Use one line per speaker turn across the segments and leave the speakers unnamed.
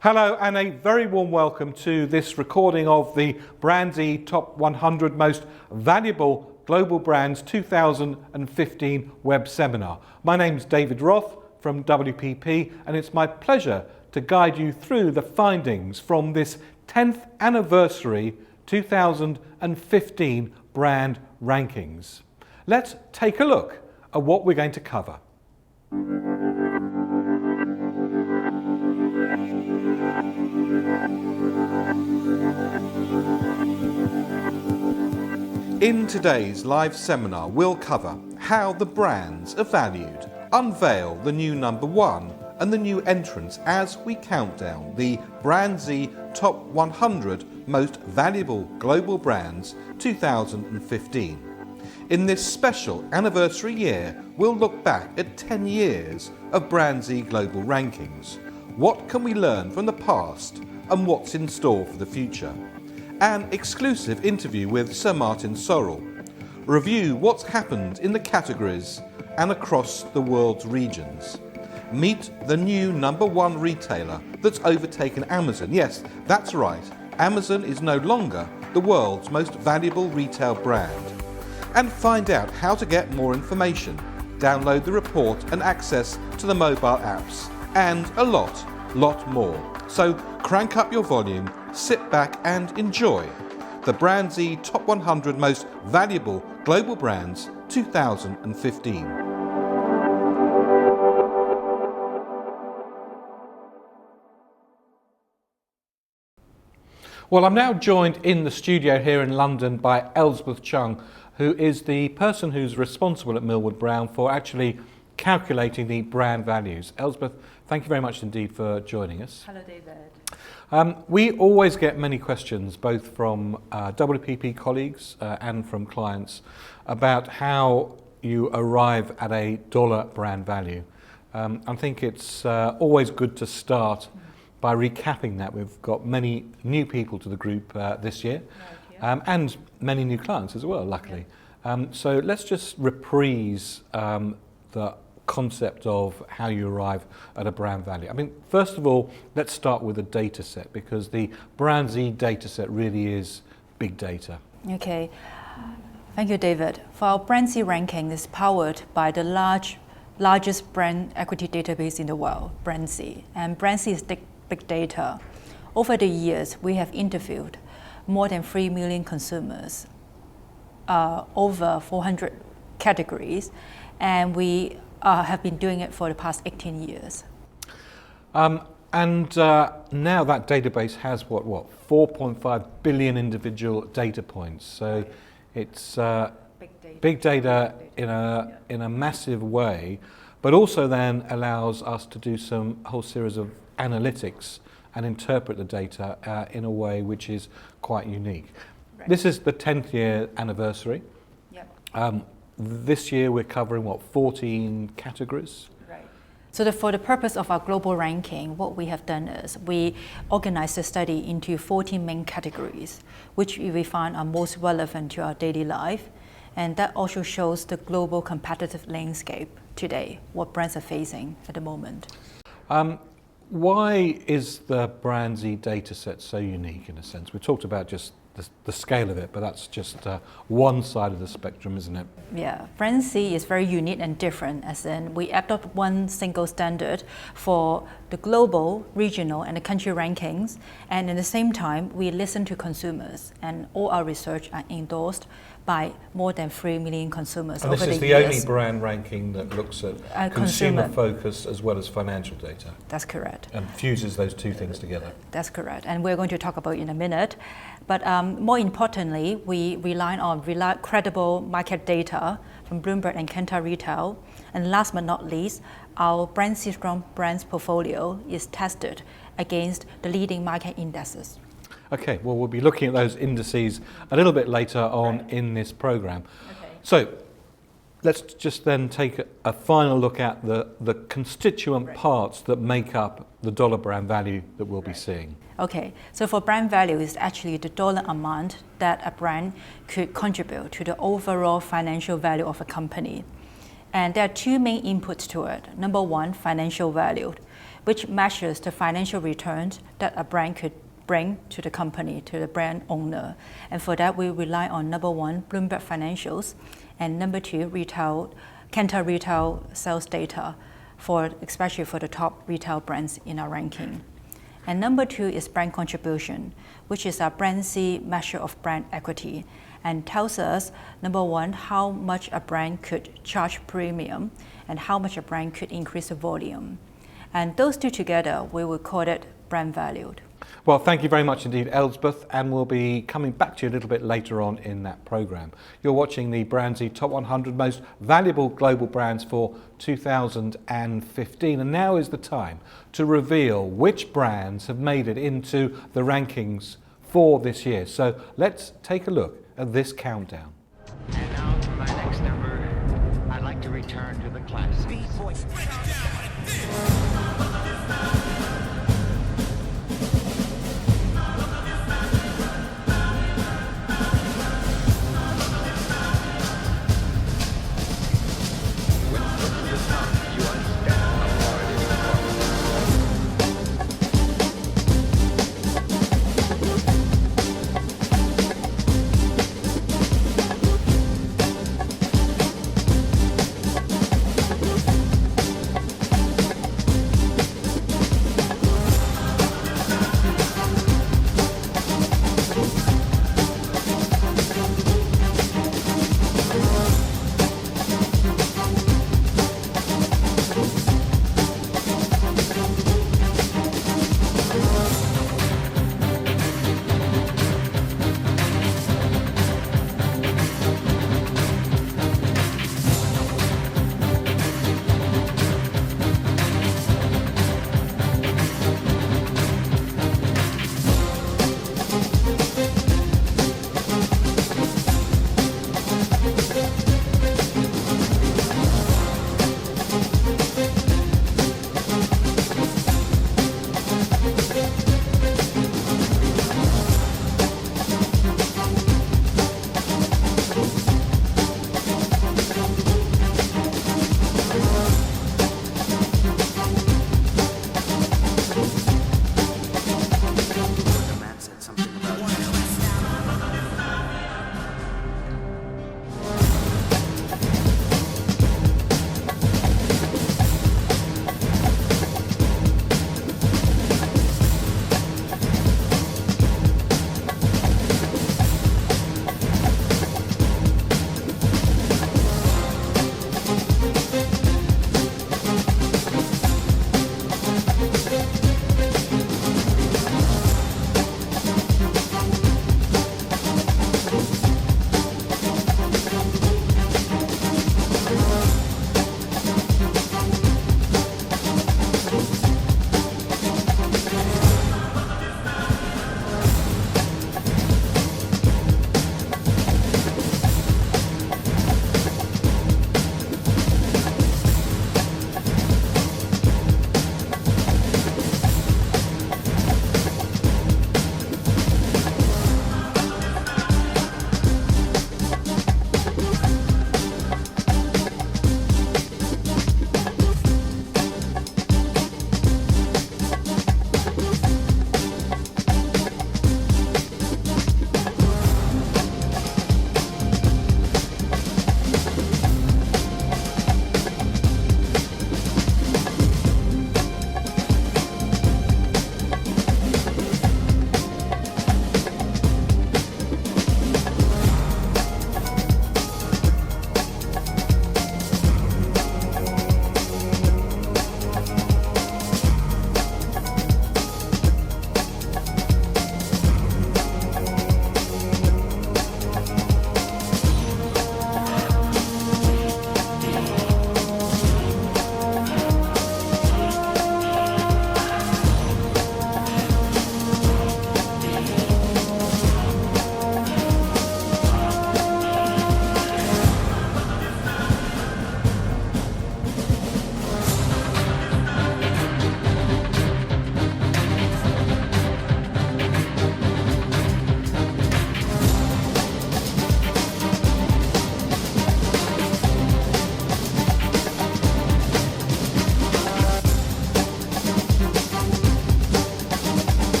Hello and a very warm welcome to this recording of the BrandZ Top 100 Most Valuable Global Brands 2015 web seminar. My name's David Roth from WPP and it's my pleasure to guide you through the findings from this 10th anniversary 2015 brand rankings. Let's take a look at what we're going to cover. In today's live seminar, we'll cover how the brands are valued, unveil the new number one and the new entrants as we count down the BrandZ Top 100 Most Valuable Global Brands 2015. In this special anniversary year, we'll look back at 10 years of BrandZ Global Rankings. What can we learn from the past and what's in store for the future? An exclusive interview with Sir Martin Sorrell. Review what's happened in the categories and across the world's regions. Meet the new number one retailer that's overtaken Amazon. Yes, that's right. Amazon is no longer the world's most valuable retail brand. And find out how to get more information, download the report and access to the mobile apps, and a lot more. So crank up your volume, sit back and enjoy the BrandZ Top 100 Most Valuable Global Brands 2015. Well, I'm now joined in the studio here in London by Elspeth Chung, who is the person who's responsible at Millward Brown for actually calculating the brand values. Elspeth, thank you very much indeed for joining us.
Hello, David.
We always get many questions, both from WPP colleagues and from clients, about how you arrive at a dollar brand value. I think it's always good to start by recapping that. We've got many new people to the group this year, and many new clients as well, luckily. So let's just reprise the concept of how you arrive at a brand value. I mean, first of all, let's start with the data set, because the BrandZ data set really is big data.
Okay, thank you, David. For our BrandZ ranking is powered by the largest brand equity database in the world, BrandZ. And BrandZ is big data. Over the years, we have interviewed more than 3 million consumers, over 400 categories, and we have been doing it for the past 18 years.
And now that database has what 4.5 billion individual data points. So it's big data in a massive way, but also then allows us to do some whole series of analytics and interpret the data in a way which is quite unique. Right. This is the 10th year anniversary. Yep. This year we're covering 14 categories?
Right. So for the purpose of our global ranking, what we have done is we organized the study into 14 main categories, which we find are most relevant to our daily life. And that also shows the global competitive landscape today, what brands are facing at the moment.
Why is the BrandZ data set so unique in a sense? We talked about just the scale of it, but that's just one side of the spectrum, isn't it?
Yeah, BrandZ is very unique and different, as in we adopt one single standard for the global, regional, and the country rankings, and at the same time, we listen to consumers, and all our research are endorsed by more than 3 million consumers over the years.
And this is the only brand ranking that looks at consumer focus as well as financial data.
That's correct.
And fuses those two things together.
That's correct, and we're going to talk about it in a minute. But more importantly, we rely on credible market data from Bloomberg and Kantar Retail. And last but not least, our BrandZ Strong Brands portfolio is tested against the leading market indices.
Okay, well, we'll be looking at those indices a little bit later on in this program.
Okay.
So let's just then take a final look at the constituent parts that make up the dollar brand value that we'll be seeing.
Okay, so for brand value is actually the dollar amount that a brand could contribute to the overall financial value of a company. And there are two main inputs to it. Number one, financial value, which measures the financial returns that a brand could bring to the company, to the brand owner. And for that, we rely on number one, Bloomberg financials, and number two, Kantar retail sales data, especially for the top retail brands in our ranking. And number two is brand contribution, which is our BrandZ measure of brand equity, and tells us, number one, how much a brand could charge premium and how much a brand could increase the volume. And those two together, we will call it brand valued.
Well, thank you very much indeed, Elsbeth, and we'll be coming back to you a little bit later on in that programme. You're watching the BrandZ Top 100 Most Valuable Global Brands for 2015, and now is the time to reveal which brands have made it into the rankings for this year. So let's take a look at this countdown.
And now for my next number, I'd like to return to the classics.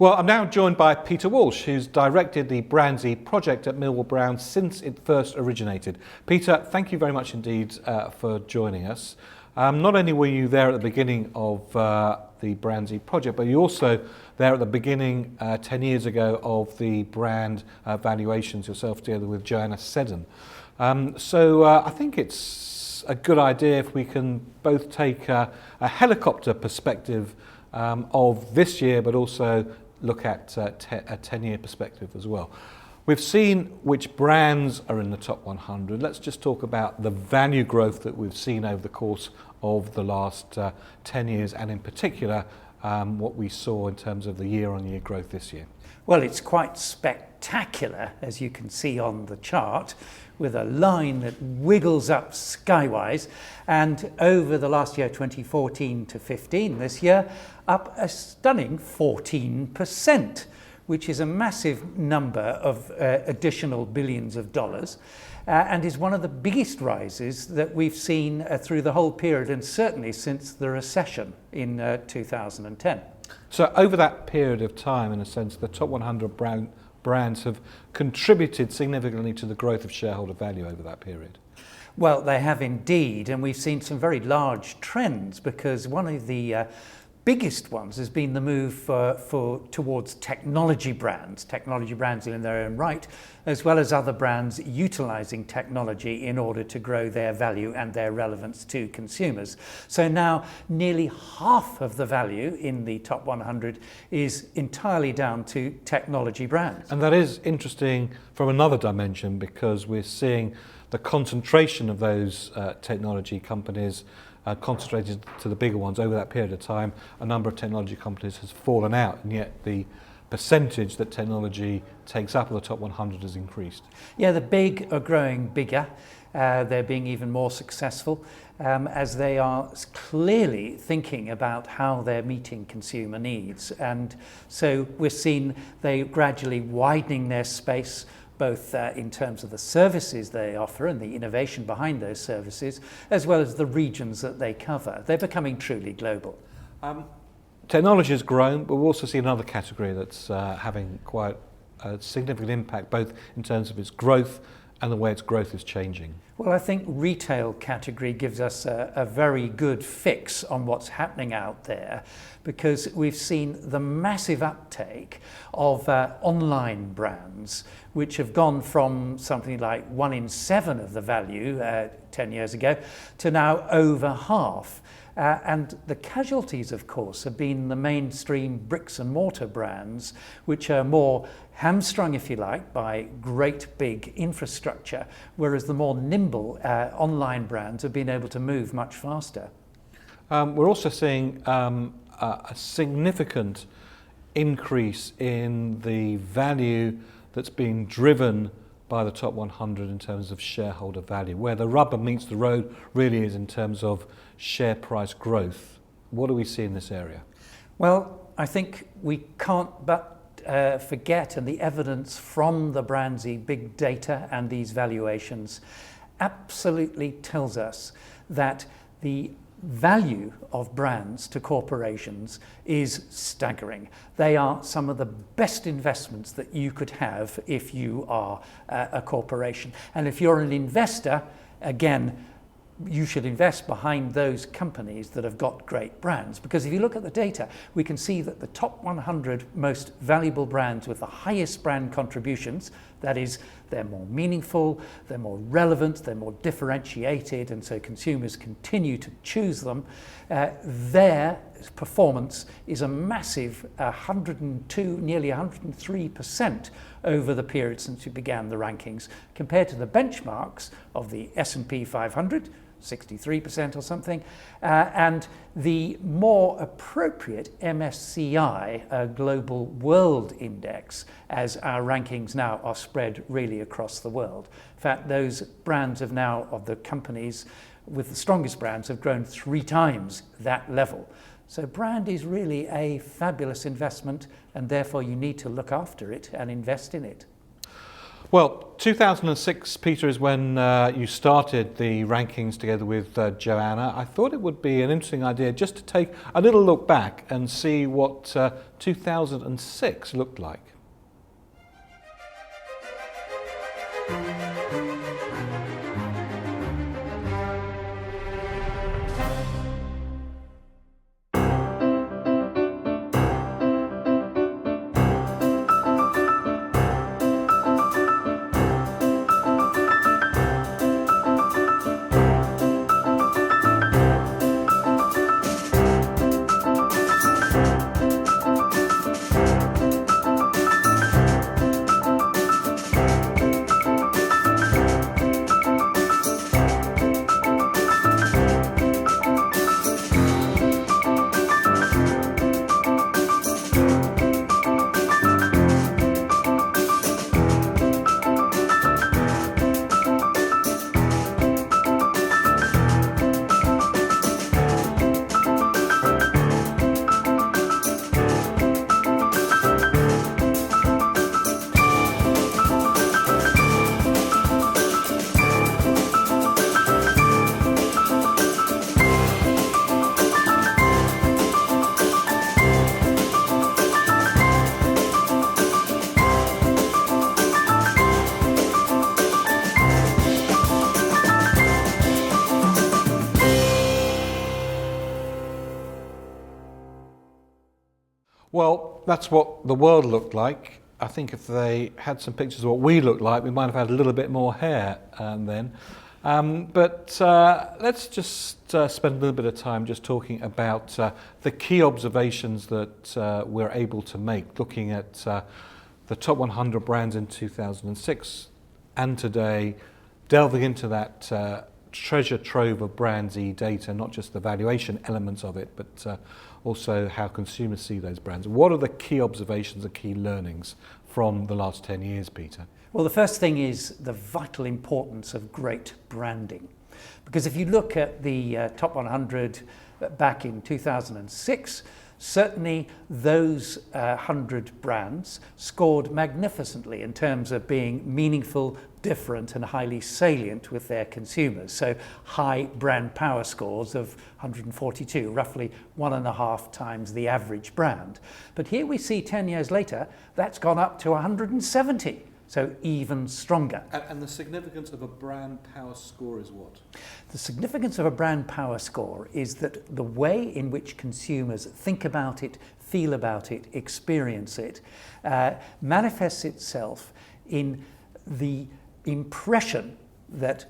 Well, I'm now joined by Peter Walsh, who's directed the BrandZ project at Millward Brown since it first originated. Peter, thank you very much indeed for joining us. Not only were you there at the beginning of the BrandZ project, but you also there at the beginning 10 years ago of the brand valuations yourself together with Joanna Seddon. So I think it's a good idea if we can both take a helicopter perspective of this year, but also look at a 10-year perspective as well. We've seen which brands are in the top 100. Let's just talk about the value growth that we've seen over the course of the last 10 years, and in particular, what we saw in terms of the year-on-year growth this year.
Well, it's quite spectacular, as you can see on the chart, with a line that wiggles up skywise, and over the last year, 2014 to 15, this year, up a stunning 14%, which is a massive number of additional billions of dollars, and is one of the biggest rises that we've seen through the whole period, and certainly since the recession in 2010.
So over that period of time, in a sense, the top 100 brands have contributed significantly to the growth of shareholder value over that period.
Well, they have indeed, and we've seen some very large trends, because one of the biggest ones has been the move towards technology brands in their own right, as well as other brands utilising technology in order to grow their value and their relevance to consumers. So now nearly half of the value in the top 100 is entirely down to technology brands.
And that is interesting from another dimension, because we're seeing the concentration of those technology companies concentrated to the bigger ones over that period of time. A number of technology companies has fallen out, and yet the percentage that technology takes up of the top 100 has increased.
Yeah, the big are growing bigger. They're being even more successful as they are clearly thinking about how they're meeting consumer needs. And so we're seeing they gradually widening their space, both in terms of the services they offer and the innovation behind those services, as well as the regions that they cover. They're becoming truly global.
Technology has grown, but we've also seen another category that's having quite a significant impact, both in terms of its growth and the way its growth is changing.
Well, I think retail category gives us a very good fix on what's happening out there, because we've seen the massive uptake of online brands, which have gone from something like 1 in 7 of the value 10 years ago to now over half. And the casualties, of course, have been the mainstream bricks and mortar brands, which are more hamstrung, if you like, by great big infrastructure, whereas the more nimble online brands have been able to move much faster.
We're also seeing a significant increase in the value that's being driven by the top 100 in terms of shareholder value. Where the rubber meets the road really is in terms of share price growth. What do we see in this area?
Well, I think we can't but forget, and the evidence from the BrandZ big data and these valuations absolutely tells us that the value of brands to corporations is staggering. They are some of the best investments that you could have if you are a corporation. And if you're an investor, again, you should invest behind those companies that have got great brands. Because if you look at the data, we can see that the top 100 most valuable brands with the highest brand contributions, that is, they're more meaningful, they're more relevant, they're more differentiated, and so consumers continue to choose them, their performance is a massive 102, nearly 103% over the period since we began the rankings, compared to the benchmarks of the S&P 500, 63% or something, and the more appropriate MSCI Global World Index, as our rankings now are spread really across the world. In fact, those brands have now, of the companies with the strongest brands, have grown 3 times that level. So brand is really a fabulous investment, and therefore you need to look after it and invest in it.
Well, 2006, Peter, is when you started the rankings together with Joanna. I thought it would be an interesting idea just to take a little look back and see what 2006 looked like. Well, that's what the world looked like. I think if they had some pictures of what we looked like, we might have had a little bit more hair then. But let's just spend a little bit of time just talking about the key observations that we're able to make, looking at the top 100 brands in 2006 and today, delving into that treasure trove of BrandZ data, not just the valuation elements of it, but also how consumers see those brands. What are the key observations and key learnings from the last 10 years, Peter?
Well, the first thing is the vital importance of great branding. Because if you look at the top 100 back in 2006, certainly those 100 brands scored magnificently in terms of being meaningful, different and highly salient with their consumers. So high brand power scores of 142, roughly 1.5 times the average brand. But here we see 10 years later, that's gone up to 170. So even stronger.
And the significance of a brand power score is what?
The significance of a brand power score is that the way in which consumers think about it, feel about it, experience it, manifests itself in the impression that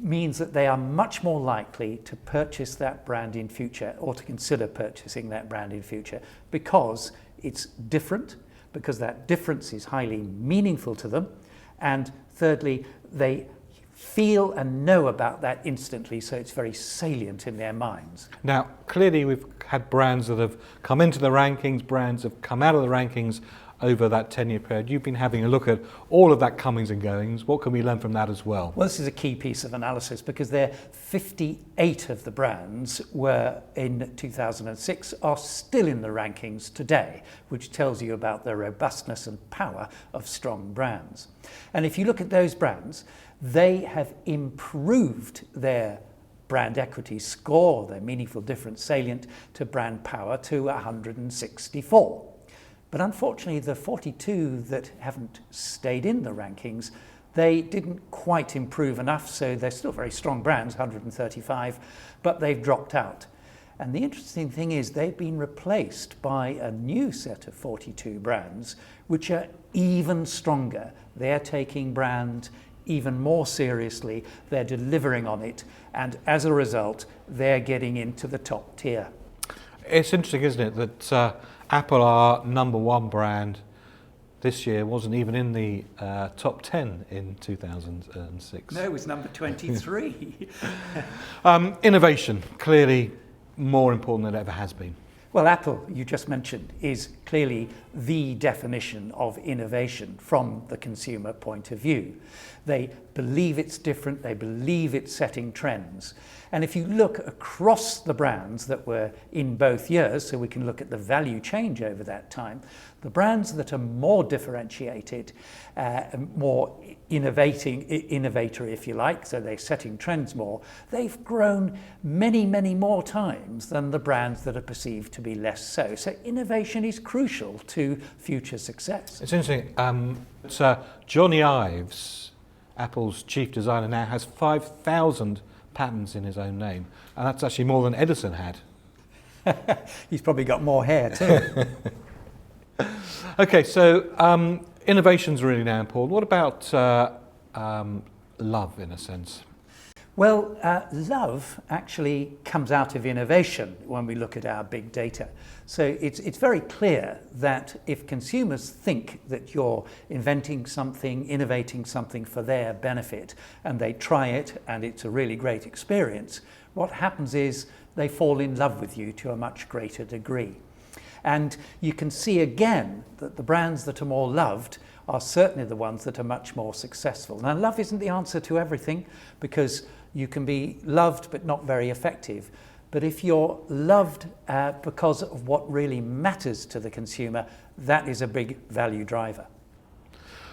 means that they are much more likely to purchase that brand in future or to consider purchasing that brand in future because it's different, because that difference is highly meaningful to them, and thirdly, they feel and know about that instantly, so it's very salient in their minds.
Now, clearly we've had brands that have come into the rankings, brands have come out of the rankings over that 10-year period. You've been having a look at all of that comings and goings. What can we learn from that as well?
Well, this is a key piece of analysis because 58 of the brands were in 2006 are still in the rankings today, which tells you about the robustness and power of strong brands. And if you look at those brands, they have improved their brand equity score, their meaningful difference salient to brand power to 164. But unfortunately, the 42 that haven't stayed in the rankings, they didn't quite improve enough, so they're still very strong brands, 135, but they've dropped out. And the interesting thing is they've been replaced by a new set of 42 brands, which are even stronger. They're taking brand even more seriously, they're delivering on it, and as a result, they're getting into the top tier.
It's interesting, isn't it, that Apple, our number one brand this year, wasn't even in the top 10 in 2006.
No, it was number 23.
Innovation, clearly more important than it ever has been.
Well, Apple, you just mentioned, is clearly the definition of innovation from the consumer point of view. They believe it's different, they believe it's setting trends. And if you look across the brands that were in both years, so we can look at the value change over that time, the brands that are more differentiated, more innovator, if you like, so they're setting trends more, they've grown many, many more times than the brands that are perceived to be less so. So innovation is crucial to future success.
It's interesting. Johnny Ives, Apple's chief designer, now has 5,000 patents in his own name, and that's actually more than Edison had.
He's probably got more hair too.
Okay, so innovation's really now important. What about love, in a sense?
Well, love actually comes out of innovation when we look at our big data. So it's very clear that if consumers think that you're inventing something, innovating something for their benefit, and they try it and it's a really great experience, what happens is they fall in love with you to a much greater degree. And you can see again that the brands that are more loved are certainly the ones that are much more successful. Now, love isn't the answer to everything, because you can be loved but not very effective. But if you're loved because of what really matters to the consumer, that is a big value driver.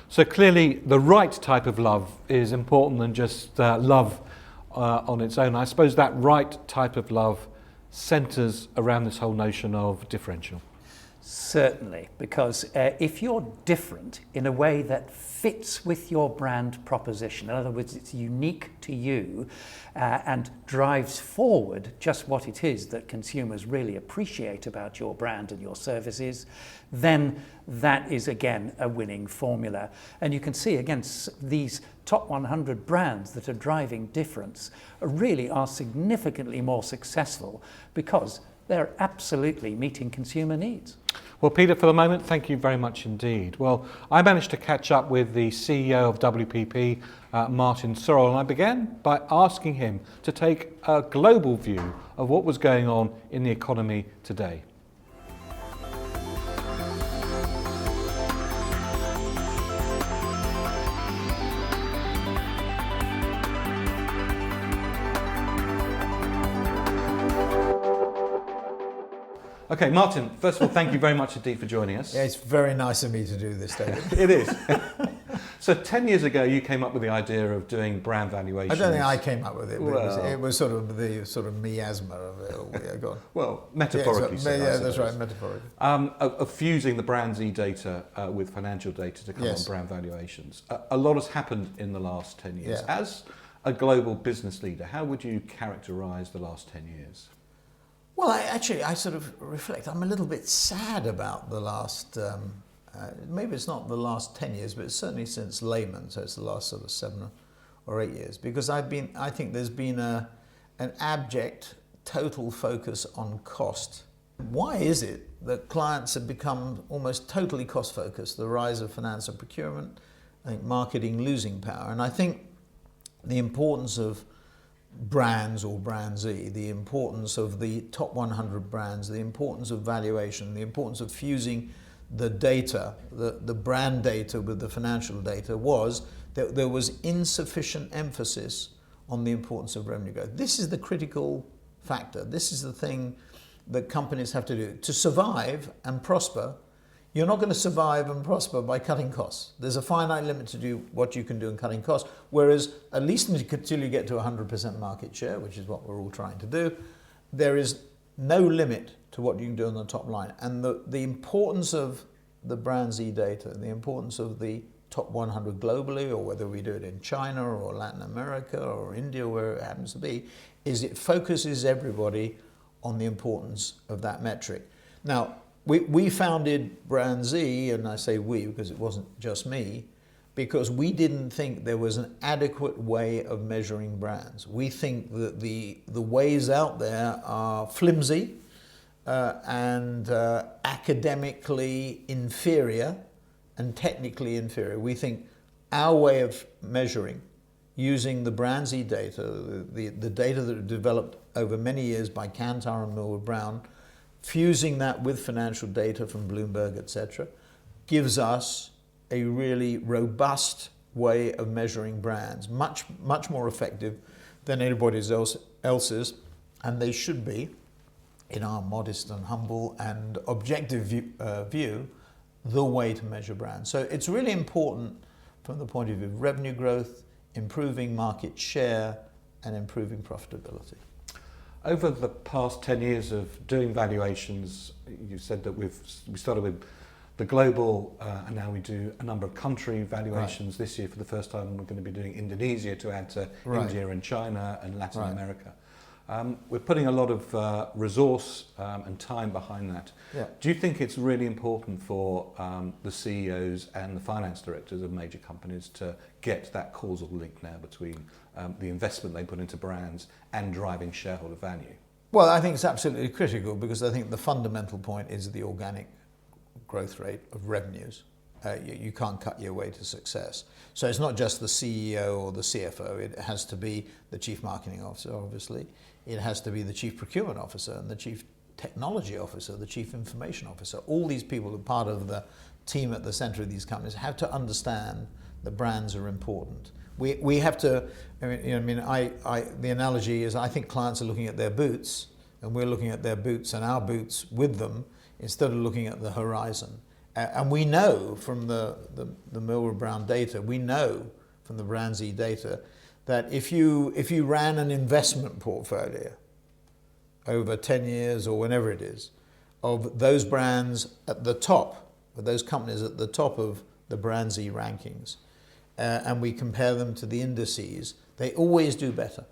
So clearly the right type of love is important than just love on its own. I suppose that right type of love centres around this whole notion of differential.
Certainly, because if you're different in a way that fits with your brand proposition, in other words, it's unique to you and drives forward just what it is that consumers really appreciate about your brand and your services, then that is again a winning formula. And you can see again these top 100 brands that are driving difference really are significantly more successful because they're absolutely meeting consumer needs.
Well, Peter, for the moment, thank you very much indeed. Well, I managed to catch up with the CEO of WPP, Martin Sorrell, and I began by asking him to take a global view of what was going on in the economy today. Okay, Martin, first of all, thank you very much indeed for joining us.
Yeah, it's very nice of me to do this, David.
It is. So 10 years ago, you came up with the idea of doing brand valuations.
I don't think I came up with it, but
Well,
it was sort of the sort of miasma of it. Yeah, go on.
Well, metaphorically so,
Yeah,
I
that's right,
suppose.
metaphorically.
Of fusing the BrandZ data with financial data to come
Yes.
on brand valuations. A lot has happened in the last 10 years.
Yeah.
As a global business leader, how would you characterise the last 10 years?
Well, I sort of reflect. I'm a little bit sad about the last, maybe it's not the last 10 years, but it's certainly since Lehman, so it's the last sort of 7 or 8 years, because I think there's been an abject, total focus on cost. Why is it that clients have become almost totally cost focused? The rise of finance and procurement, I think marketing losing power, and I think the importance of brands or BrandZ, the importance of the top 100 brands, the importance of valuation, the importance of fusing the data, the brand data with the financial data, was that there was insufficient emphasis on the importance of revenue growth. This is the critical factor. This is the thing that companies have to do. To survive and prosper, you're not going to survive and prosper by cutting costs. There's a finite limit to do what you can do in cutting costs, whereas at least until you get to 100% market share, which is what we're all trying to do, there is no limit to what you can do on the top line. And the importance of the BrandZ data, the importance of the top 100 globally, or whether we do it in China or Latin America or India, where it happens to be, is it focuses everybody on the importance of that metric. Now, we founded BrandZ, and I say we because it wasn't just me, because we didn't think there was an adequate way of measuring brands. We think that the ways out there are flimsy and academically inferior and technically inferior. We think our way of measuring, using the BrandZ data, the data that was developed over many years by Kantar and Millward Brown, fusing that with financial data from Bloomberg, etc., gives us a really robust way of measuring brands, much more effective than anybody else's, and they should be, in our modest and humble and objective view, the way to measure brands. So it's really important from the point of view of revenue growth, improving market share, and improving profitability.
Over the past 10 years of doing valuations, you said that we started with the global, and now we do a number of country valuations. This year, for the first time, we're going to be doing Indonesia to add to India and China and Latin America. We're putting a lot of resource and time behind that.
Yeah.
Do you think it's really important for the CEOs and the finance directors of major companies to get that causal link now between the investment they put into brands and driving shareholder value?
Well, I think it's absolutely critical, because I think the fundamental point is the organic growth rate of revenues. You can't cut your way to success. So it's not just the CEO or the CFO. It has to be the chief marketing officer, obviously. It has to be the chief procurement officer and the chief technology officer, the chief information officer. All these people are part of the team at the center of these companies have to understand the brands are important. We have to, the analogy is, I think clients are looking at their boots, and we're looking at their boots and our boots with them, instead of looking at the horizon. And we know from the Millward Brown data, we know from the BrandZ data, that if you ran an investment portfolio over 10 years or whenever it is, of those brands at the top, of those companies at the top of the BrandZ rankings, and we compare them to the indices, they always do better.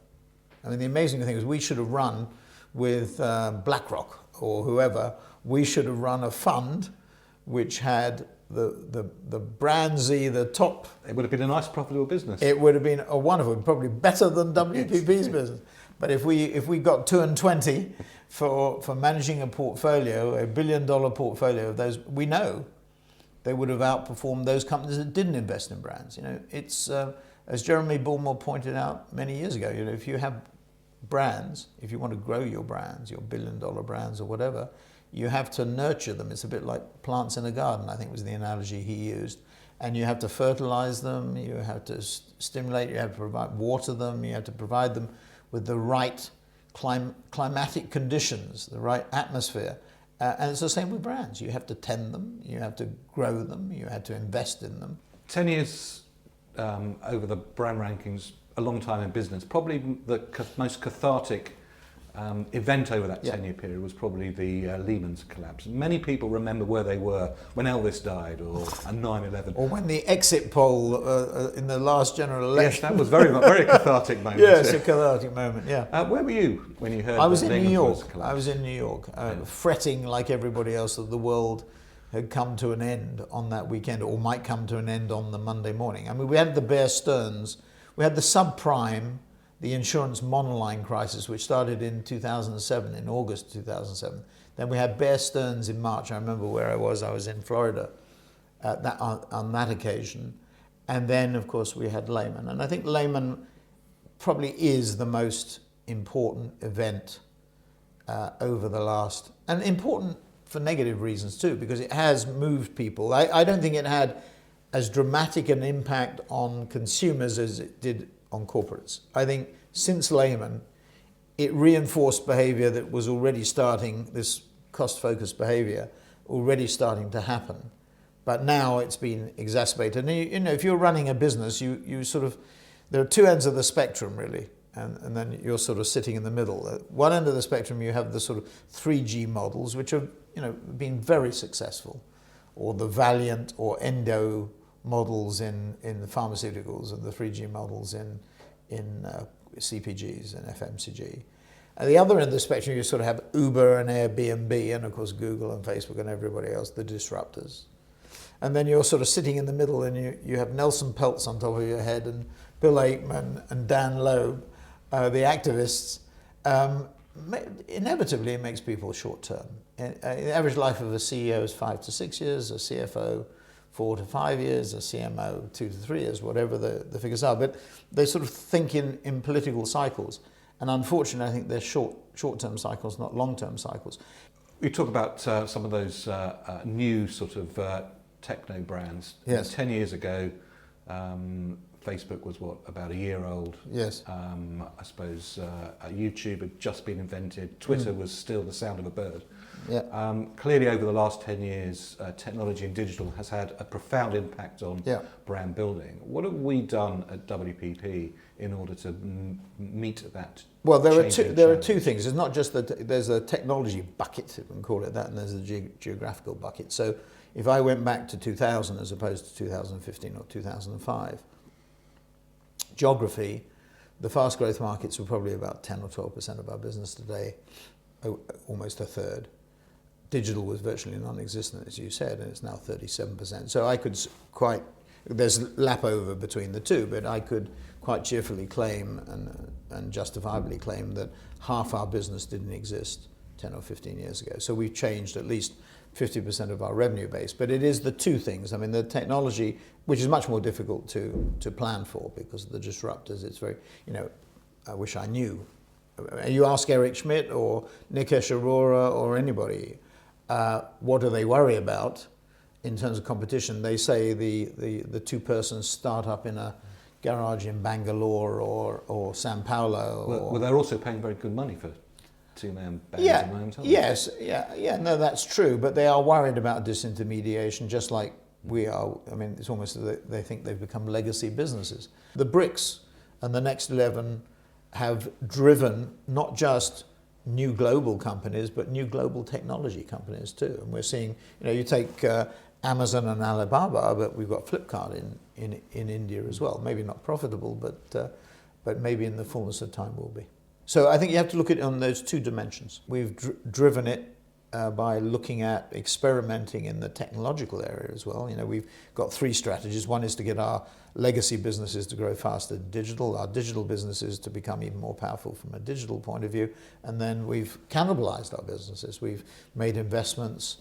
I mean, the amazing thing is, we should have run with BlackRock or whoever. We should have run a fund which had the BrandZ, the top.
It would have been a nice profitable business.
It would have been a wonderful, probably better than WPP's business. But if we got 2 and 20 for managing a portfolio, $1 billion portfolio of those, we know they would have outperformed those companies that didn't invest in brands. You know, it's as Jeremy Bullmore pointed out many years ago. You know, if you have brands, if you want to grow your brands, your $1 billion brands or whatever, you have to nurture them. It's a bit like plants in a garden, I think was the analogy he used. And you have to fertilize them, you have to stimulate, you have to water them, you have to provide them with the right climatic conditions, the right atmosphere. And it's the same with brands. You have to tend them, you have to grow them, you have to invest in them.
10 years over the brand rankings, a long time in business. Probably the most cathartic event over that 10-year period was probably the Lehman's collapse. Many people remember where they were when Elvis died, or 9/11.
Or when the exit poll in the last general election.
Yes, that was very cathartic moment.
Yes, a cathartic moment, yeah.
Where were you when you heard
I was
that
in
Lehman's
New
was
York.
collapsed?
I was in New York, fretting like everybody else that the world had come to an end on that weekend, or might come to an end on the Monday morning. I mean, we had the Bear Stearns, we had the subprime, the insurance monoline crisis, which started in 2007, in August 2007. Then we had Bear Stearns in March. I remember where I was in Florida on that occasion. And then, of course, we had Lehman. And I think Lehman probably is the most important event over the last, and important for negative reasons too, because it has moved people. I don't think it had as dramatic an impact on consumers as it did on corporates. I think since Lehman, it reinforced behavior that was already starting, this cost-focused behavior, already starting to happen. But now it's been exacerbated. And you know, if you're running a business, you sort of, there are two ends of the spectrum really, and then you're sort of sitting in the middle. At one end of the spectrum, you have the sort of 3G models, which have, you know, been very successful, or the Valiant or Endo models in the pharmaceuticals, and the 3G models in CPGs and FMCG. At the other end of the spectrum, you sort of have Uber and Airbnb, and of course Google and Facebook and everybody else, the disruptors. And then you're sort of sitting in the middle, and you have Nelson Peltz on top of your head, and Bill Ackman and Dan Loeb, the activists. Inevitably, it makes people short-term. The average life of a CEO is 5 to 6 years, a CFO 4 to 5 years, a CMO 2 to 3 years, whatever the figures are. But they sort of think in political cycles. And unfortunately, I think they're short-term cycles, not long-term cycles.
We talk about some of those new sort of techno brands.
Yes.
10 years ago, Facebook was about a year old.
Yes.
I suppose YouTube had just been invented. Twitter was still the sound of a bird.
Yeah.
Clearly, over the last 10 years, technology and digital has had a profound impact on brand building. What have we done at WPP in order to meet that?
Well, there are
challenge?
two things. It's not just that there's a technology bucket, if we can call it that, and there's a geographical bucket. So if I went back to 2000 as opposed to 2015 or 2005, geography, the fast growth markets were probably about 10 or 12% of our business today, almost a third. Digital was virtually non-existent, as you said, and it's now 37%. So I could there's lap over between the two, but I could quite cheerfully claim and justifiably claim that half our business didn't exist 10 or 15 years ago. So we've changed at least 50% of our revenue base. But it is the two things. I mean, the technology, which is much more difficult to plan for because of the disruptors, it's very, I wish I knew. You ask Eric Schmidt or Nikesh Arora or anybody, what do they worry about in terms of competition? They say the two-person startup in a garage in Bangalore or Sao Paulo.
Well, they're also paying very good money for two-man bands at the moment, aren't they?
No, that's true. But they are worried about disintermediation, just like we are. I mean, it's almost that they think they've become legacy businesses. The BRICS and the Next 11 have driven not just new global companies, but new global technology companies too. And we're seeing, you take Amazon and Alibaba, but we've got Flipkart in India as well. Maybe not profitable, but maybe in the fullness of time will be. So I think you have to look at it on those two dimensions. We've driven it by looking at experimenting in the technological area as well. We've got three strategies. One is to get our legacy businesses to grow faster in digital, our digital businesses to become even more powerful from a digital point of view, and then we've cannibalized our businesses. We've made investments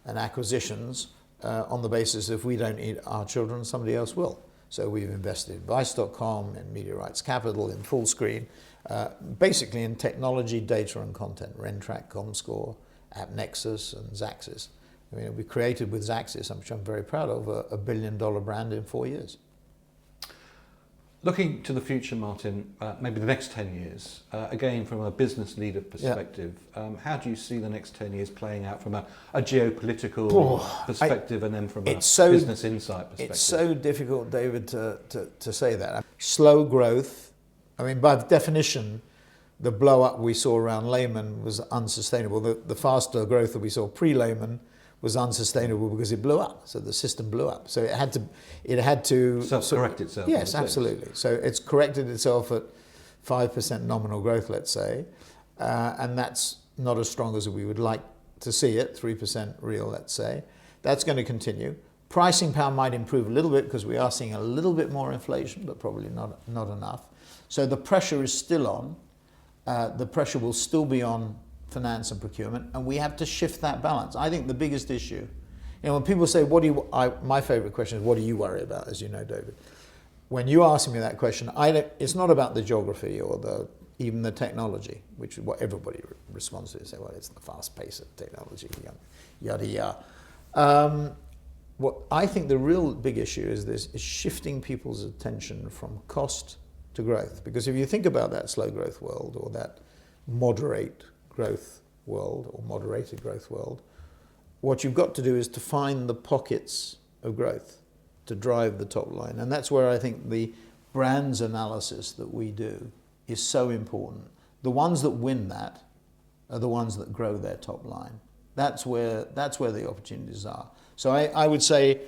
and acquisitions on the basis if we don't eat our children, somebody else will. So we've invested in Vice.com, in Media Rights Capital, in Fullscreen, basically in technology, data and content, Rentrack, Comscore, AppNexus and Xaxis. I mean, we created with Xaxis, which I'm very proud of, a $1 billion brand in 4 years.
Looking to the future, Martin, maybe the next 10 years, again from a business leader perspective, how do you see the next 10 years playing out from a geopolitical perspective and then from a business insight perspective?
It's so difficult, David, to say that. Slow growth, I mean, by definition, the blow up we saw around Lehman was unsustainable. The faster growth that we saw pre-Lehman was unsustainable because it blew up. So the system blew up. So it had to
self-correct itself.
Yes, absolutely. So it's corrected itself at 5% nominal growth, let's say, and that's not as strong as we would like to see it. 3% real, let's say. That's going to continue. Pricing power might improve a little bit because we are seeing a little bit more inflation, but probably not enough. So the pressure is still on. The pressure will still be on finance and procurement, and we have to shift that balance. I think the biggest issue, when people say, my favorite question is, what do you worry about, as you know, David? When you ask me that question, it's not about the geography or even the technology, which is what everybody responds to. They say, well, it's the fast pace of technology, yada, yada. What I think the real big issue is shifting people's attention from cost to growth. Because if you think about that slow growth world or that moderate growth world or moderated growth world, what you've got to do is to find the pockets of growth to drive the top line. And that's where I think the BrandZ analysis that we do is so important. The ones that win that are the ones that grow their top line. That's where the opportunities are. So I would say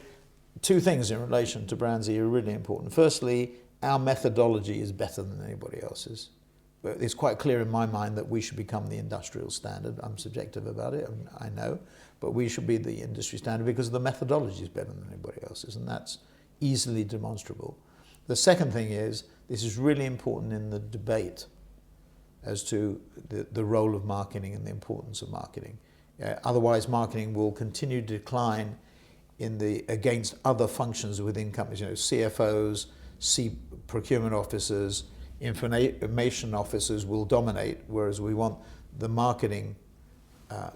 two things in relation to BrandZ are really important. Firstly, our methodology is better than anybody else's. It's quite clear in my mind that we should become the industrial standard. I'm subjective about it, I know, but we should be the industry standard because the methodology is better than anybody else's, and that's easily demonstrable. The second thing is, this is really important in the debate as to the role of marketing and the importance of marketing. Otherwise, marketing will continue to decline against other functions within companies, CFOs, procurement officers, information officers will dominate, whereas we want the marketing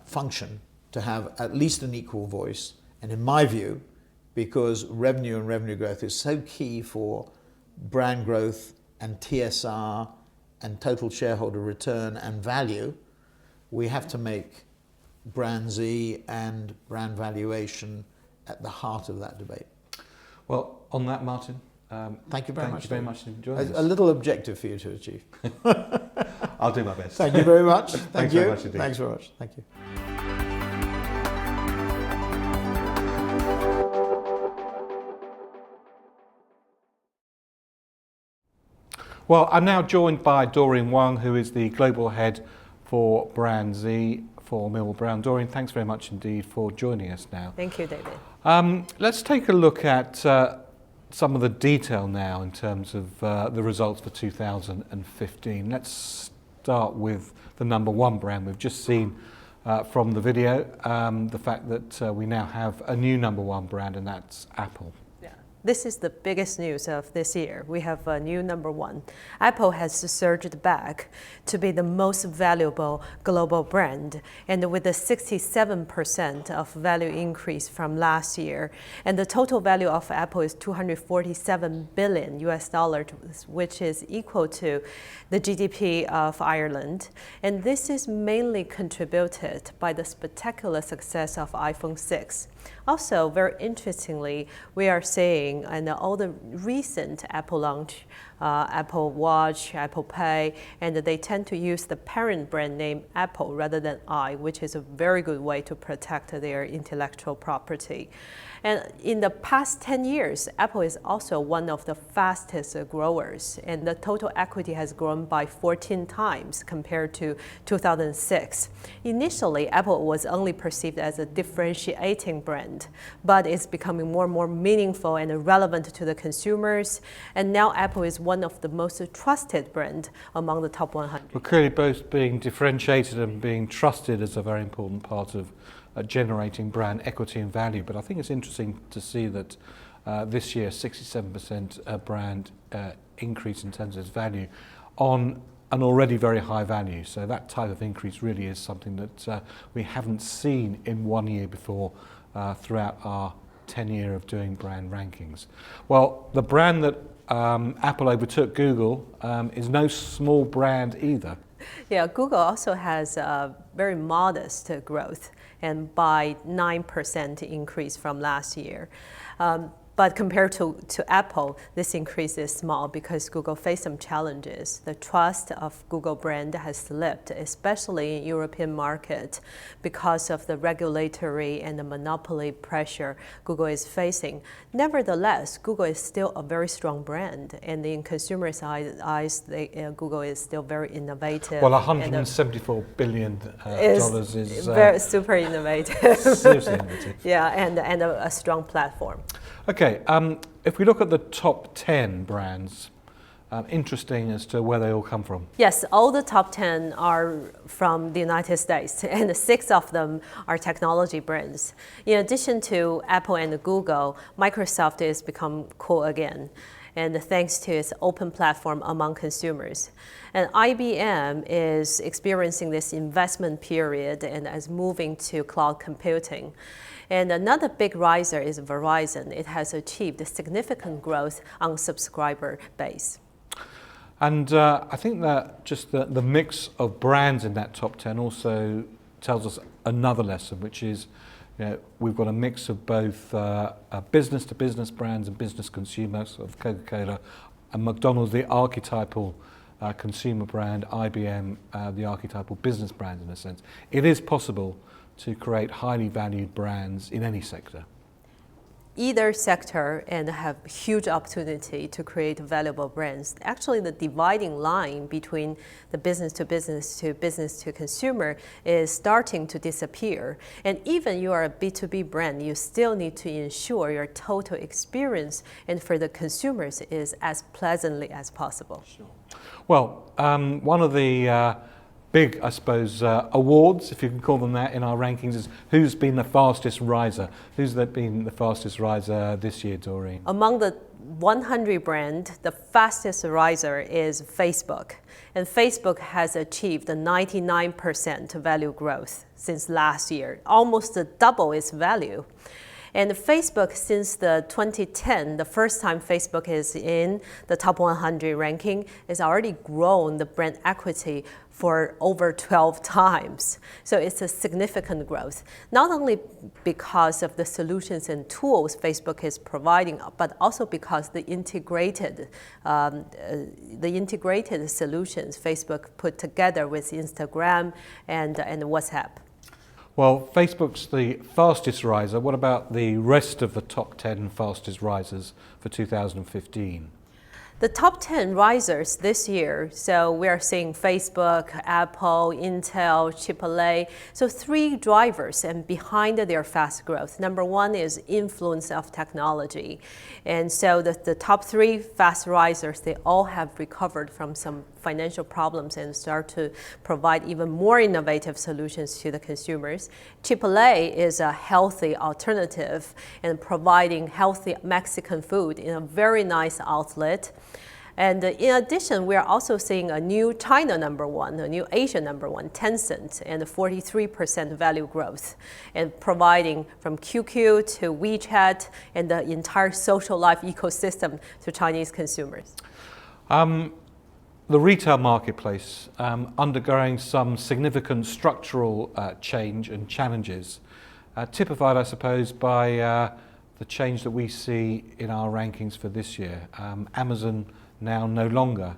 function to have at least an equal voice. And in my view, because revenue and revenue growth is so key for brand growth and TSR and total shareholder return and value, we have to make BrandZ and brand valuation at the heart of that debate.
Well, on that, Martin,
thank you very much.
Thank you very much for joining us.
A little objective for you to achieve.
I'll do my best.
Thank you very much.
Thanks very much indeed.
Thanks very much. Thank you.
Well, I'm now joined by Doreen Wang, who is the Global Head for BrandZ for Millward Brown. Doreen, thanks very much indeed for joining us now.
Thank you, David.
Let's take a look at some of the detail now in terms of the results for 2015. Let's start with the number one brand. We've just seen from the video the fact that we now have a new number one brand, and that's Apple.
This is the biggest news of this year. We have a new number one. Apple has surged back to be the most valuable global brand, and with a 67% of value increase from last year. And the total value of Apple is $247 billion US dollars, which is equal to the GDP of Ireland. And this is mainly contributed by the spectacular success of iPhone 6. Also, very interestingly, we are seeing in all the recent Apple launch, Apple Watch, Apple Pay, and they tend to use the parent brand name Apple rather than which is a very good way to protect their intellectual property. And in the past 10 years, Apple is also one of the fastest growers, and the total equity has grown by 14 times compared to 2006. Initially, Apple was only perceived as a differentiating brand, but it's becoming more and more meaningful and relevant to the consumers. And now Apple is one of the most trusted brands among the top 100.
Well, clearly both being differentiated and being trusted is a very important part of generating brand equity and value. But I think it's interesting to see that this year 67% brand increase in terms of its value on an already very high value. So that type of increase really is something that we haven't seen in 1 year before throughout our 10-year of doing brand rankings. Well, the brand that Apple overtook Google is no small brand either.
Yeah, Google also has very modest growth, and by 9% increase from last year. But compared to Apple, this increase is small because Google faced some challenges. The trust of Google brand has slipped, especially in European market, because of the regulatory and the monopoly pressure Google is facing. Nevertheless, Google is still a very strong brand, and in consumers' eyes, Google is still very innovative.
Well, $174 billion is
very super innovative.
Seriously innovative.
Yeah, and a strong platform.
Okay, if we look at the top 10 brands, interesting as to where they all come from.
Yes, all the top 10 are from the United States, and 6 of them are technology brands. In addition to Apple and Google, Microsoft has become cool again, and thanks to its open platform among consumers. And IBM is experiencing this investment period and is moving to cloud computing. And another big riser is Verizon. It has achieved significant growth on subscriber base.
And I think that just the mix of brands in that top 10 also tells us another lesson, which is we've got a mix of both business-to-business brands and business consumers of Coca-Cola, and McDonald's, the archetypal consumer brand, IBM, the archetypal business brand in a sense. It is possible to create highly valued brands in any sector.
Either sector and have huge opportunity to create valuable brands. Actually, the dividing line between the business to consumer is starting to disappear. And even you are a B2B brand, you still need to ensure your total experience and for the consumers is as pleasantly as possible.
Sure. Well, one of the big, I suppose, awards, if you can call them that, in our rankings is who's been the fastest riser. Who's been the fastest riser this year, Doreen?
Among the 100 brand, the fastest riser is Facebook. And Facebook has achieved a 99% value growth since last year, almost double its value. And Facebook, since the 2010, the first time Facebook is in the top 100 ranking, has already grown the brand equity for over 12 times. So it's a significant growth, not only because of the solutions and tools Facebook is providing, but also because the integrated solutions Facebook put together with Instagram and WhatsApp.
Well, Facebook's the fastest riser. What about the rest of the top 10 fastest risers for 2015?
The top 10 risers this year, so we are seeing Facebook, Apple, Intel, AAA. So 3 drivers, and behind their fast growth. Number 1 is influence of technology. And so the top 3 fast risers, they all have recovered from some financial problems and start to provide even more innovative solutions to the consumers. AAA is a healthy alternative and providing healthy Mexican food in a very nice outlet. And in addition, we are also seeing a new China number 1, a new Asia number 1, Tencent, and 43% value growth, and providing from QQ to WeChat and the entire social life ecosystem to Chinese consumers.
The retail marketplace undergoing some significant structural change and challenges, typified, I suppose, by the change that we see in our rankings for this year. Amazon now no longer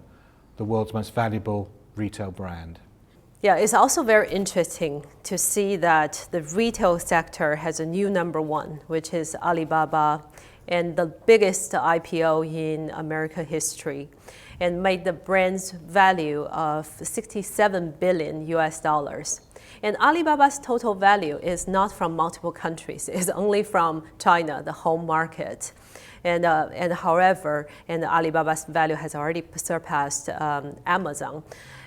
the world's most valuable retail brand.
Yeah, it's also very interesting to see that the retail sector has a new number 1, which is Alibaba, and the biggest IPO in American history, and made the brand's value of $67 billion US. And Alibaba's total value is not from multiple countries, it's only from China, the home market. And however, Alibaba's value has already surpassed Amazon.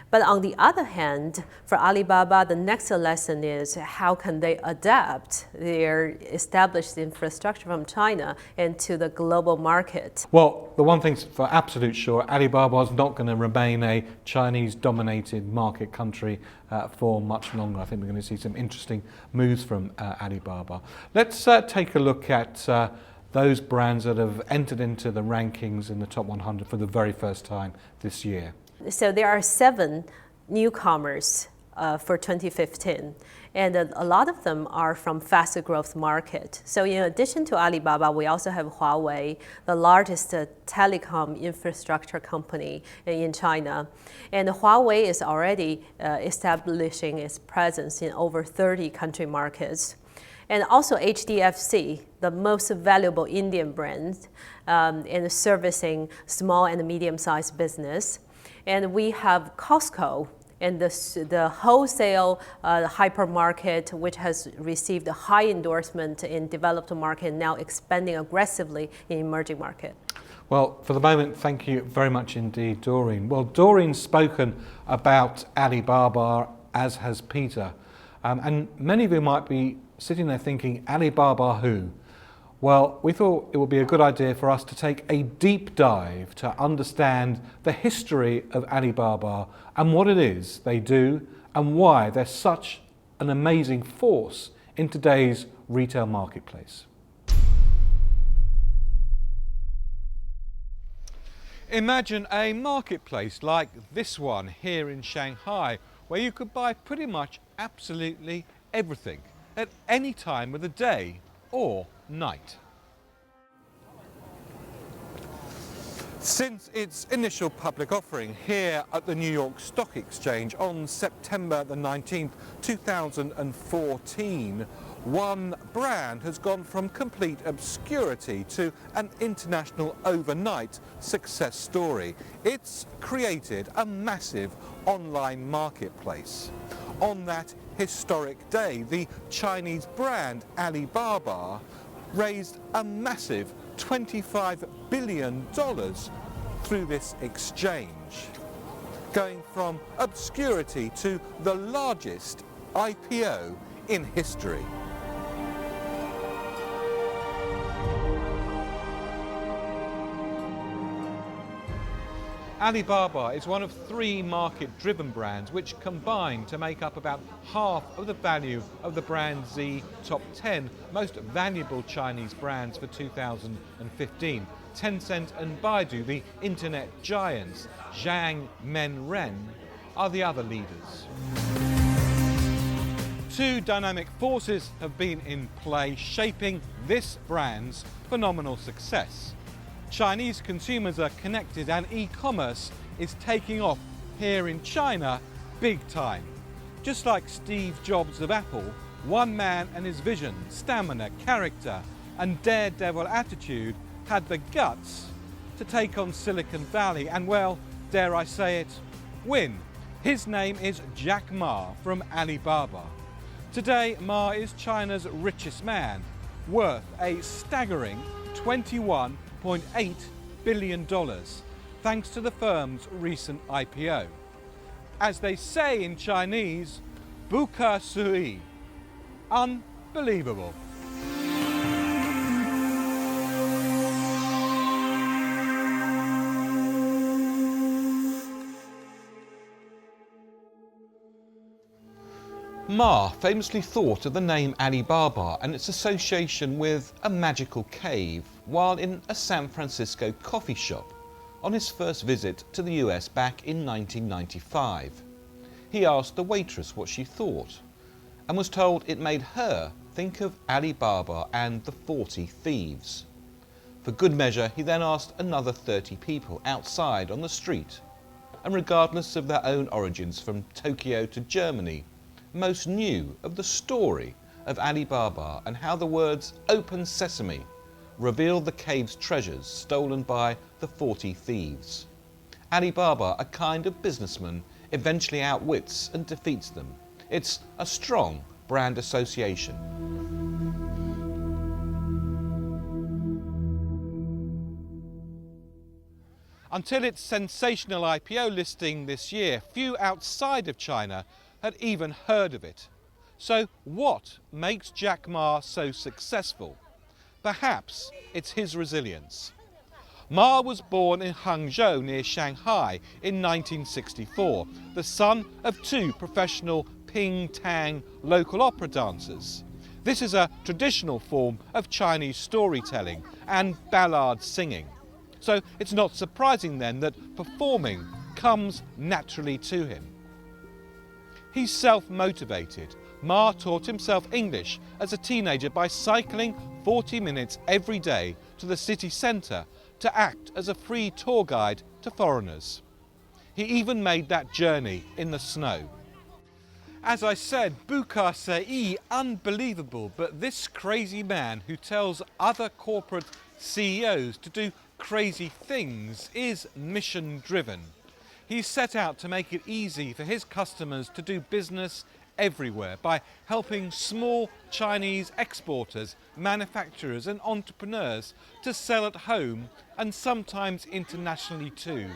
But on the other hand, for Alibaba, the next lesson is how can they adapt their established infrastructure from China into the global market?
Well, the one thing's for absolute sure, Alibaba is not going to remain a Chinese-dominated market country for much longer. I think we're going to see some interesting moves from Alibaba. Let's take a look at those brands that have entered into the rankings in the top 100 for the very first time this year.
So there are 7 newcomers for 2015, and a lot of them are from faster growth market. So in addition to Alibaba, we also have Huawei, the largest telecom infrastructure company in China. And Huawei is already establishing its presence in over 30 country markets. And also HDFC, the most valuable Indian brand, in servicing small and medium-sized business. And we have Costco and the wholesale hypermarket, which has received a high endorsement in developed market, now expanding aggressively in emerging market.
Well, for the moment, thank you very much indeed, Doreen. Well, Doreen's spoken about Alibaba, as has Peter. And many of you might be sitting there thinking, Alibaba who? Well, we thought it would be a good idea for us to take a deep dive to understand the history of Alibaba and what it is they do and why they're such an amazing force in today's retail marketplace. Imagine a marketplace like this one here in Shanghai, where you could buy pretty much absolutely everything at any time of the day or night. Since its initial public offering here at the New York Stock Exchange on September the 19th, 2014, one brand has gone from complete obscurity to an international overnight success story. It's created a massive online marketplace. On that historic day, the Chinese brand Alibaba raised a massive $25 billion through this exchange, going from obscurity to the largest IPO in history. Alibaba is one of 3 market-driven brands which combine to make up about half of the value of the BrandZ top 10 most valuable Chinese brands for 2015. Tencent and Baidu, the internet giants, Zhang, Men, Ren, are the other leaders. 2 dynamic forces have been in play shaping this brand's phenomenal success. Chinese consumers are connected and e-commerce is taking off here in China big time. Just like Steve Jobs of Apple, one man and his vision, stamina, character and daredevil attitude had the guts to take on Silicon Valley and, well, dare I say it, win. His name is Jack Ma from Alibaba. Today, Ma is China's richest man, worth a staggering $21.8 billion, thanks to the firm's recent IPO. As they say in Chinese, buka sui, unbelievable. Ma famously thought of the name Alibaba and its association with a magical cave while in a San Francisco coffee shop on his first visit to the US back in 1995. He asked the waitress what she thought and was told it made her think of Alibaba and the 40 Thieves. For good measure, he then asked another 30 people outside on the street, and regardless of their own origins from Tokyo to Germany, most knew of the story of Alibaba and how the words "Open Sesame" revealed the cave's treasures stolen by the 40 Thieves. Alibaba, a kind of businessman, eventually outwits and defeats them. It's a strong brand association. Until its sensational IPO listing this year, few outside of China had even heard of it. So what makes Jack Ma so successful? Perhaps it's his resilience. Ma was born in Hangzhou near Shanghai in 1964, the son of 2 professional ping-tang local opera dancers. This is a traditional form of Chinese storytelling and ballad singing. So it's not surprising then that performing comes naturally to him. He's self-motivated. Ma taught himself English as a teenager by cycling 40 minutes every day to the city centre to act as a free tour guide to foreigners. He even made that journey in the snow. As I said, buka sei, unbelievable, but this crazy man who tells other corporate CEOs to do crazy things is mission-driven. He's set out to make it easy for his customers to do business everywhere by helping small Chinese exporters, manufacturers and entrepreneurs to sell at home and sometimes internationally too.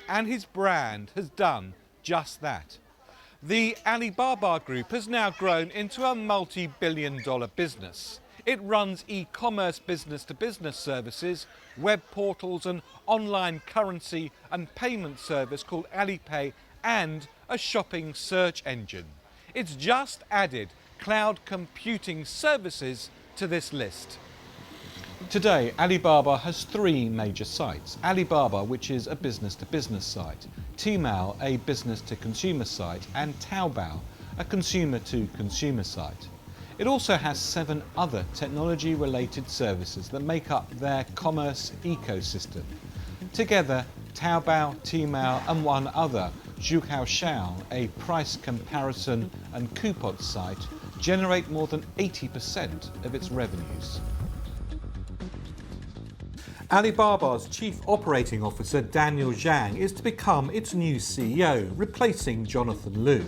And his brand has done just that. The Alibaba Group has now grown into a multi-billion-dollar business. It runs e-commerce business-to-business services, web portals, an online currency and payment service called Alipay, and a shopping search engine. It's just added cloud computing services to this list. Today, Alibaba has 3 major sites. Alibaba, which is a business-to-business site, Tmall, a business-to-consumer site, and Taobao, a consumer-to-consumer site. It also has 7 other technology-related services that make up their commerce ecosystem. Together, Taobao, Tmall and one other, Zhuhaoshao, a price comparison and coupon site, generate more than 80% of its revenues. Alibaba's Chief Operating Officer Daniel Zhang is to become its new CEO, replacing Jonathan Lu.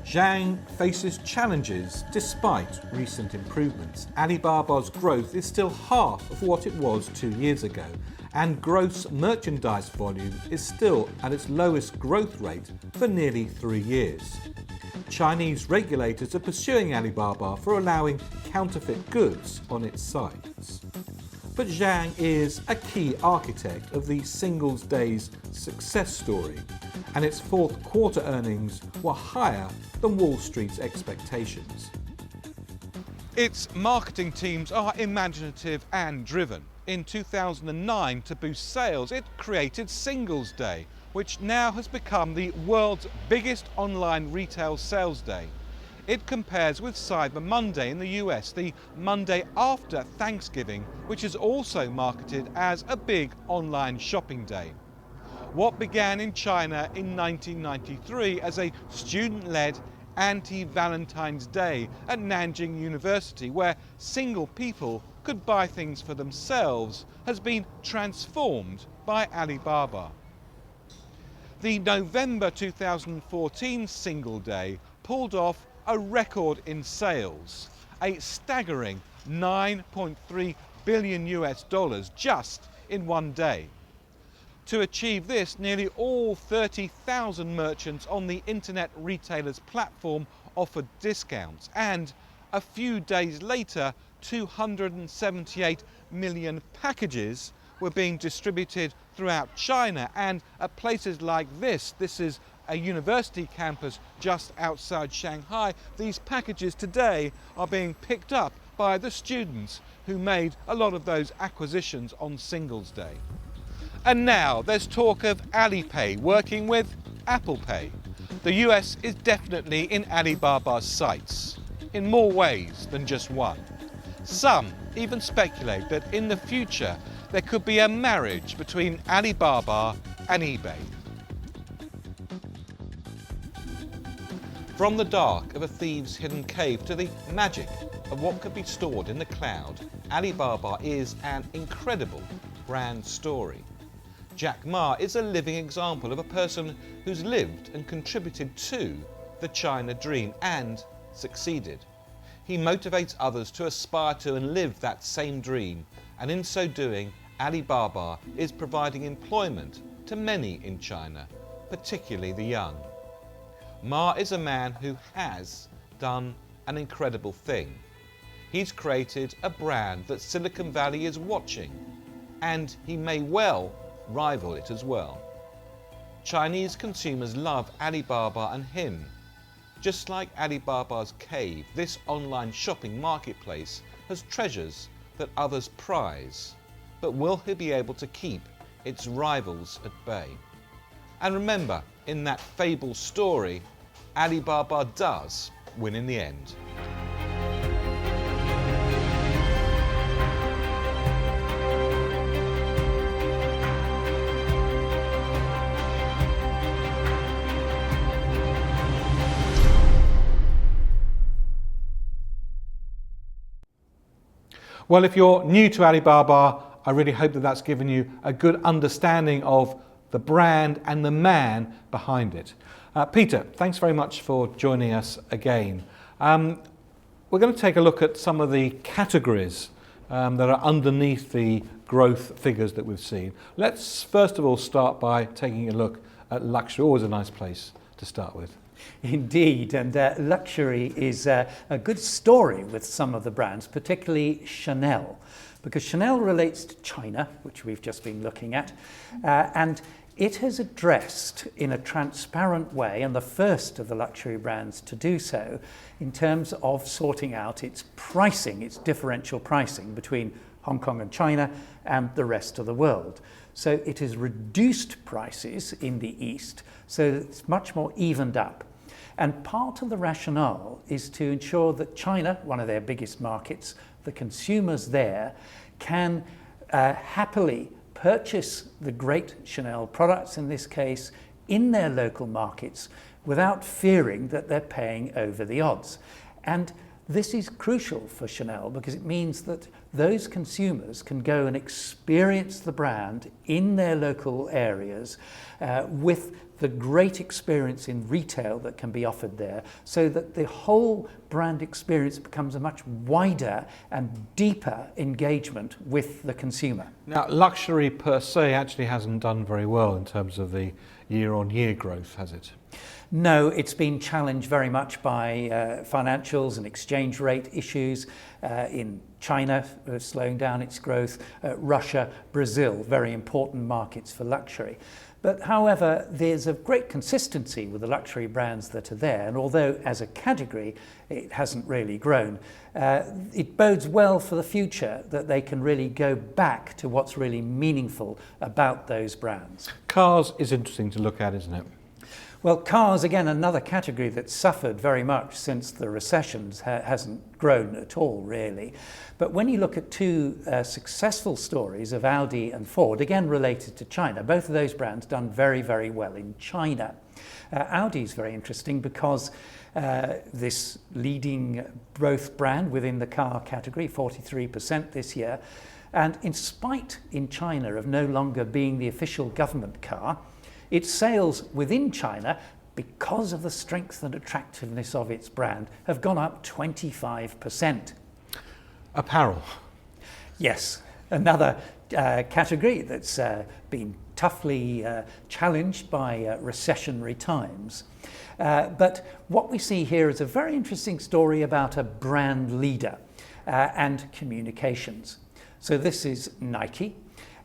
Zhang faces challenges despite recent improvements. Alibaba's growth is still half of what it was 2 years ago, and gross merchandise volume is still at its lowest growth rate for nearly 3 years. Chinese regulators are pursuing Alibaba for allowing counterfeit goods on its sites. but Zhang is a key architect of the Singles Day's success story, and its fourth quarter earnings were higher than Wall Street's expectations. Its marketing teams are imaginative and driven. In 2009, to boost sales, it created Singles Day, which now has become the world's biggest online retail sales day. It compares with Cyber Monday in the US, the Monday after Thanksgiving, which is also marketed as a big online shopping day. What began in China in 1993 as a student-led anti-Valentine's Day at Nanjing University, where single people could buy things for themselves, has been transformed by Alibaba. The November 2014 Single Day pulled off a record in sales, a staggering $9.3 billion just in one day. To achieve this, nearly all 30,000 merchants on the internet retailer's platform offered discounts, and a few days later 278 million packages were being distributed throughout China. And at places like this is a university campus just outside Shanghai, these packages today are being picked up by the students who made a lot of those acquisitions on Singles Day. And now there's talk of Alipay working with Apple Pay. The US is definitely in Alibaba's sights, in more ways than just one. Some even speculate that in the future there could be a marriage between Alibaba and eBay. From the dark of a thief's hidden cave to the magic of what could be stored in the cloud, Alibaba is an incredible brand story. Jack Ma is a living example of a person who's lived and contributed to the China dream and succeeded. He motivates others to aspire to and live that same dream, and in so doing, Alibaba is providing employment to many in China, particularly the young. Ma is a man who has done an incredible thing. He's created a brand that Silicon Valley is watching, and he may well rival it as well. Chinese consumers love Alibaba and him. Just like Alibaba's cave, this online shopping marketplace has treasures that others prize. But will he be able to keep its rivals at bay? And remember, in that fable story, Alibaba does win in the end. Well, if you're new to Alibaba, I really hope that that's given you a good understanding of the brand and the man behind it. Peter, thanks very much for joining us again. We're going to take a look at some of the categories that are underneath the growth figures that we've seen. Let's first of all start by taking a look at luxury. Always a nice place to start with.
Indeed, and luxury is a good story with some of the brands, particularly Chanel, because Chanel relates to China, which we've just been looking at, and it has addressed in a transparent way, and the first of the luxury brands to do so, in terms of sorting out its pricing, its differential pricing between Hong Kong and China and the rest of the world. So it has reduced prices in the East, so that it's much more evened up. And part of the rationale is to ensure that China, one of their biggest markets, the consumers there can happily purchase the great Chanel products, in this case, in their local markets without fearing that they're paying over the odds. And this is crucial for Chanel because it means that those consumers can go and experience the brand in their local areas with the great experience in retail that can be offered there, so that the whole brand experience becomes a much wider and deeper engagement with the consumer.
Now, luxury per se actually hasn't done very well in terms of the year-on-year growth, has it?
No, it's been challenged very much by financials and exchange rate issues in China, slowing down its growth, Russia, Brazil, very important markets for luxury. But however, there's a great consistency with the luxury brands that are there, and although as a category it hasn't really grown, it bodes well for the future that they can really go back to what's really meaningful about those brands.
Cars is interesting to look at, isn't it?
Well, cars, again, another category that suffered very much since the recessions, hasn't grown at all, really. But when you look at two successful stories of Audi and Ford, again related to China, both of those brands done very, very well in China. Audi is very interesting because this leading growth brand within the car category, 43% this year, and in spite in China of no longer being the official government car, its sales within China, because of the strength and attractiveness of its brand, have gone up 25%.
Apparel.
Yes, another category that's been toughly challenged by recessionary times. But what we see here is a very interesting story about a brand leader and communications. So this is Nike.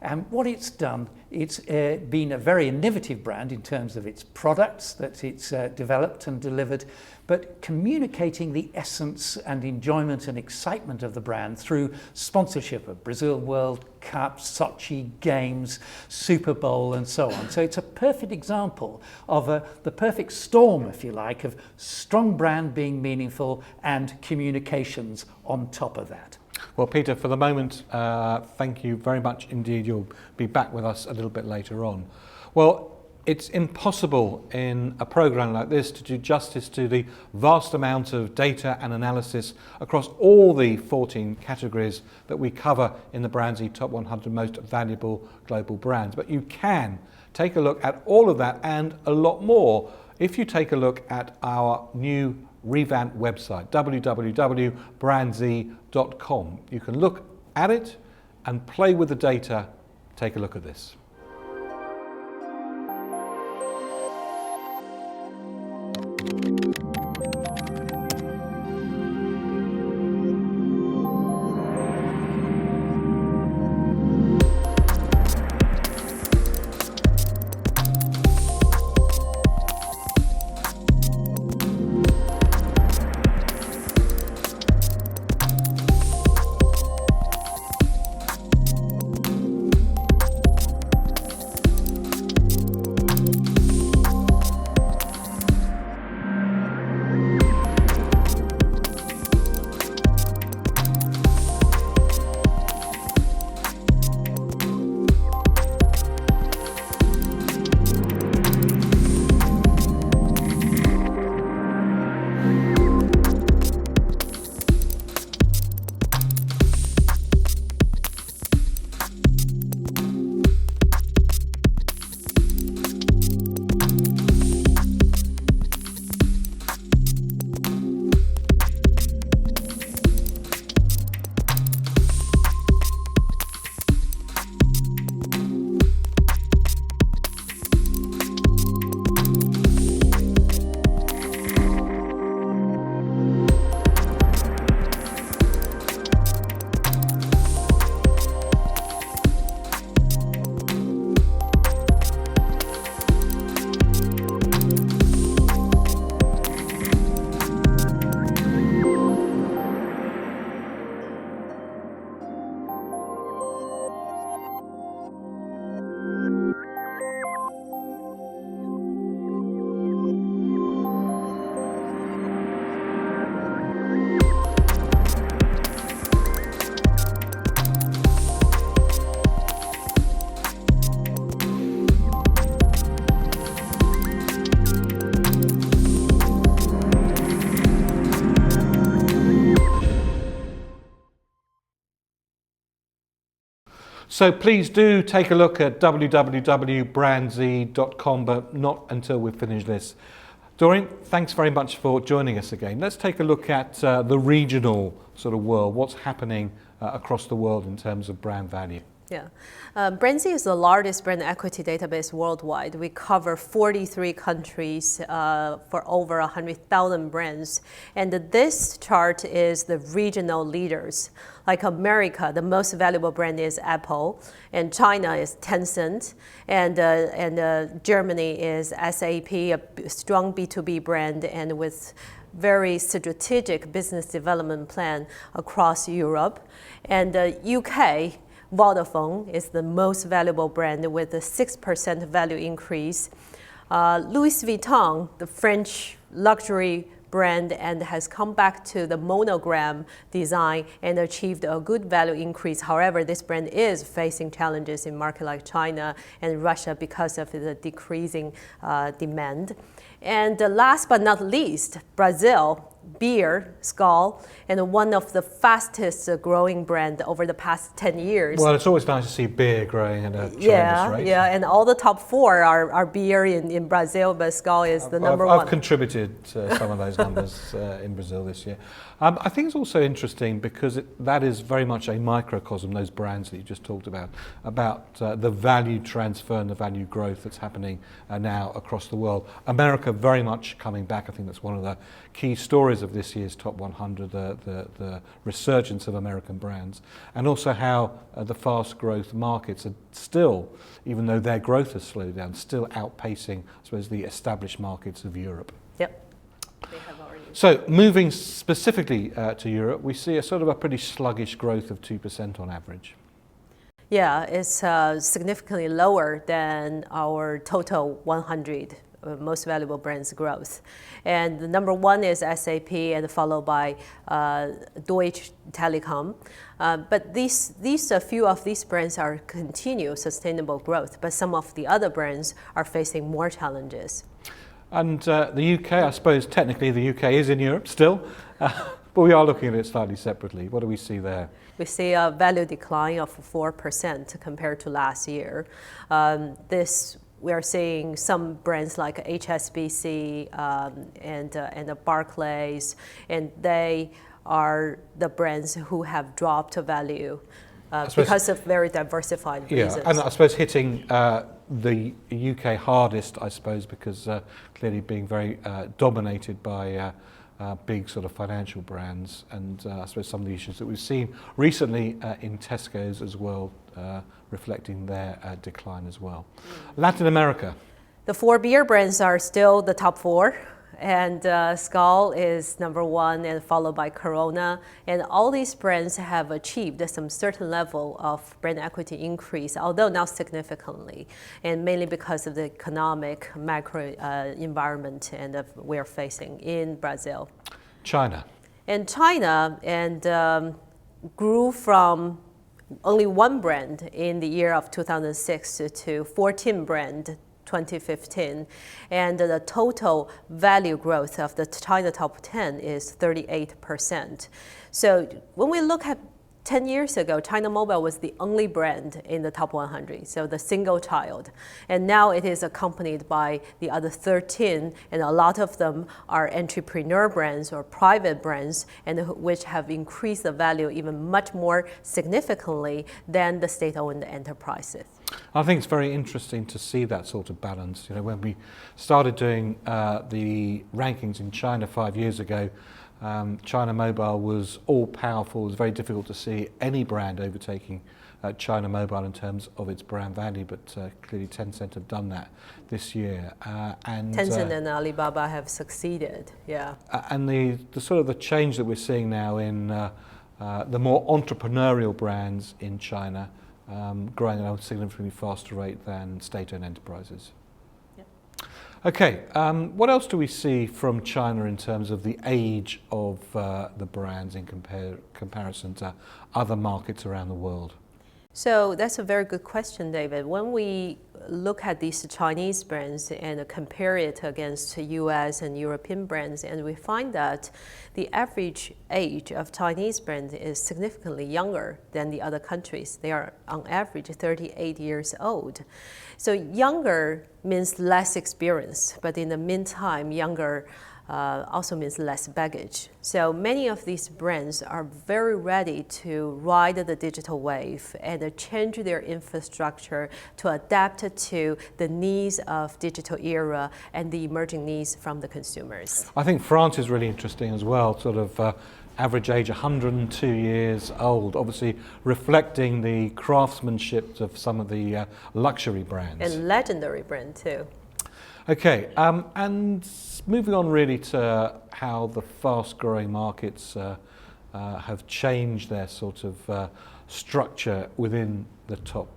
And what it's done, it's been a very innovative brand in terms of its products that it's developed and delivered, but communicating the essence and enjoyment and excitement of the brand through sponsorship of Brazil World Cup, Sochi Games, Super Bowl and so on. So it's a perfect example of the perfect storm, if you like, of strong brand being meaningful and communications on top of that.
Well, Peter, for the moment, thank you very much indeed. You'll be back with us a little bit later on. Well, it's impossible in a programme like this to do justice to the vast amount of data and analysis across all the 14 categories that we cover in the BrandZ Top 100 Most Valuable Global Brands. But you can take a look at all of that and a lot more if you take a look at our new revamped website, www.brandz.com. You can look at it and play with the data. Take a look at this. So please do take a look at www.brandz.com, but not until we've finished this. Dorian, thanks very much for joining us again. Let's take a look at the regional sort of world, what's happening across the world in terms of brand value.
Yeah. BrandZ is the largest brand equity database worldwide. We cover 43 countries for over 100,000 brands. And this chart is the regional leaders. Like America, the most valuable brand is Apple, and China is Tencent, and Germany is SAP, a strong B2B brand, and with very strategic business development plan across Europe. And the UK, Vodafone is the most valuable brand with a 6% value increase. Louis Vuitton, the French luxury brand, and has come back to the monogram design and achieved a good value increase. However, this brand is facing challenges in markets like China and Russia because of the decreasing demand. And last but not least, Brazil, beer, Skol, and one of the fastest growing brand over the past 10 years.
Well, it's always nice to see beer growing at a tremendous rate.
Yeah, and all the top four are beer in Brazil, but Skol is the number one.
I've contributed to some of those numbers in Brazil this year. I think it's also interesting because that is very much a microcosm, those brands that you just talked about the value transfer and the value growth that's happening now across the world. America very much coming back. I think that's one of the key stories of this year's Top 100, the resurgence of American brands, and also how the fast growth markets are still, even though their growth has slowed down, still outpacing, I suppose, the established markets of Europe.
Yep. They have already.
So moving specifically to Europe, we see a sort of a pretty sluggish growth of 2% on average.
Yeah, it's significantly lower than our total 100 most valuable brands growth. And the number one is SAP and followed by Deutsche Telekom. But these a few of these brands are continue sustainable growth, but some of the other brands are facing more challenges.
And the UK, I suppose technically the UK is in Europe still, but we are looking at it slightly separately. What do we see there?
We see a value decline of 4% compared to last year. We are seeing some brands like HSBC and Barclays, and they are the brands who have dropped value because of very diversified reasons.
Yeah, and I suppose hitting the UK hardest, I suppose, because clearly being very dominated by big sort of financial brands, and I suppose some of the issues that we've seen recently in Tesco's as well, reflecting their decline as well. Latin America.
The four beer brands are still the top four, and Skol is number one, and followed by Corona. And all these brands have achieved some certain level of brand equity increase, although not significantly, and mainly because of the economic macro environment and we're facing in Brazil.
China.
And China grew from only one brand in the year of 2006 to 14 brand 2015, and the total value growth of the China top 10 is 38%. So when we look at 10 years ago, China Mobile was the only brand in the top 100, so the single child. And now it is accompanied by the other 13, and a lot of them are entrepreneur brands or private brands, and which have increased the value even much more significantly than the state-owned enterprises.
I think it's very interesting to see that sort of balance. You know, when we started doing the rankings in China 5 years ago, China Mobile was all powerful. It was very difficult to see any brand overtaking China Mobile in terms of its brand value, but clearly Tencent have done that this year. And
Tencent and Alibaba have succeeded, yeah.
And the sort of the change that we're seeing now in the more entrepreneurial brands in China growing at a significantly faster rate than state-owned enterprises. Okay, what else do we see from China in terms of the age of the brands in comparison to other markets around the world?
So that's a very good question, David. When we look at these Chinese brands and compare it against US and European brands, and we find that the average age of Chinese brands is significantly younger than the other countries. They are on average 38 years old. So younger means less experience, but in the meantime, younger also means less baggage. So many of these brands are very ready to ride the digital wave and change their infrastructure to adapt to the needs of digital era and the emerging needs from the consumers.
I think France is really interesting as well, sort of average age 102 years old, obviously reflecting the craftsmanship of some of the luxury brands.
And legendary brand too.
Okay, and moving on really to how the fast-growing markets have changed their sort of structure within the top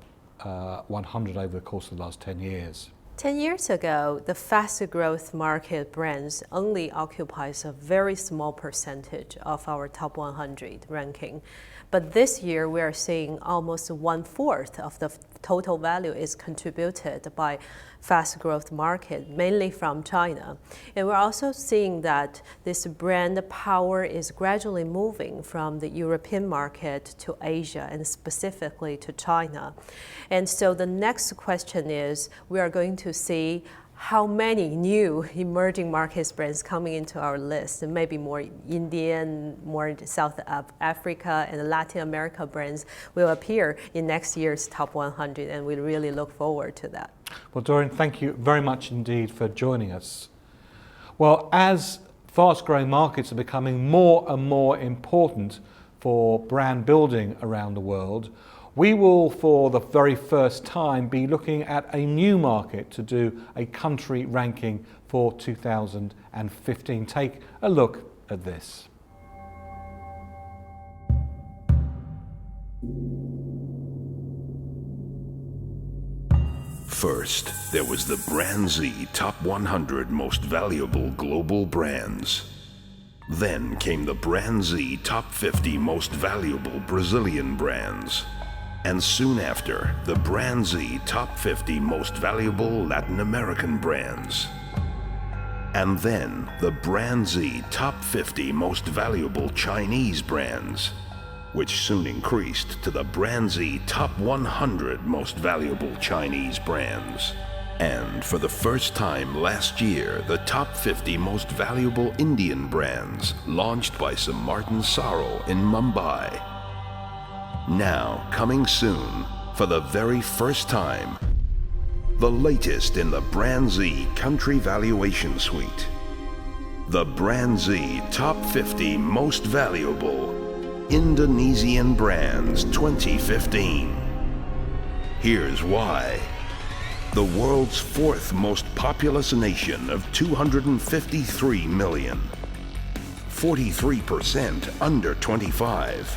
100 over the course of the last 10 years.
10 years ago, the fast growth market brands only occupies a very small percentage of our top 100 ranking. But this year, we are seeing almost 1/4 of the total value is contributed by fast growth market, mainly from China. And we're also seeing that this brand power is gradually moving from the European market to Asia and specifically to China. And so the next question is, we are going to see how many new emerging markets brands coming into our list, and maybe more Indian, more South Africa and Latin America brands will appear in next year's top 100, and we really look forward to that.
Well, Doreen, thank you very much indeed for joining us. Well, as fast-growing markets are becoming more and more important for brand building around the world, we will, for the very first time, be looking at a new market to do a country ranking for 2015. Take a look at this.
First, there was the BrandZ Top 100 Most Valuable Global Brands. Then came the BrandZ Top 50 Most Valuable Brazilian Brands. And soon after, the BrandZ Top 50 Most Valuable Latin American Brands. And then, the BrandZ Top 50 Most Valuable Chinese Brands, which soon increased to the BrandZ Top 100 Most Valuable Chinese Brands. And for the first time last year, the Top 50 Most Valuable Indian Brands, launched by Sir Martin Sarl in Mumbai. Now, coming soon, for the very first time, the latest in the BrandZ Country Valuation Suite. The BrandZ Top 50 Most Valuable Indonesian Brands 2015. Here's why. The world's fourth most populous nation of 253 million. 43% under 25.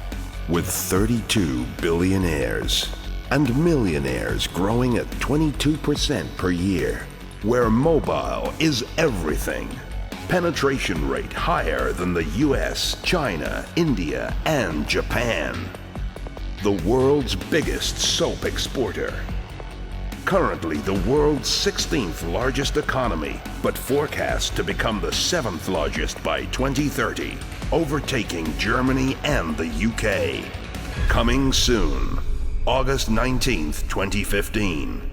With 32 billionaires and millionaires growing at 22% per year, where mobile is everything. Penetration rate higher than the US, China, India, and Japan. The world's biggest soap exporter. Currently the world's 16th largest economy, but forecast to become the 7th largest by 2030. Overtaking Germany and the UK. Coming soon, August 19th, 2015.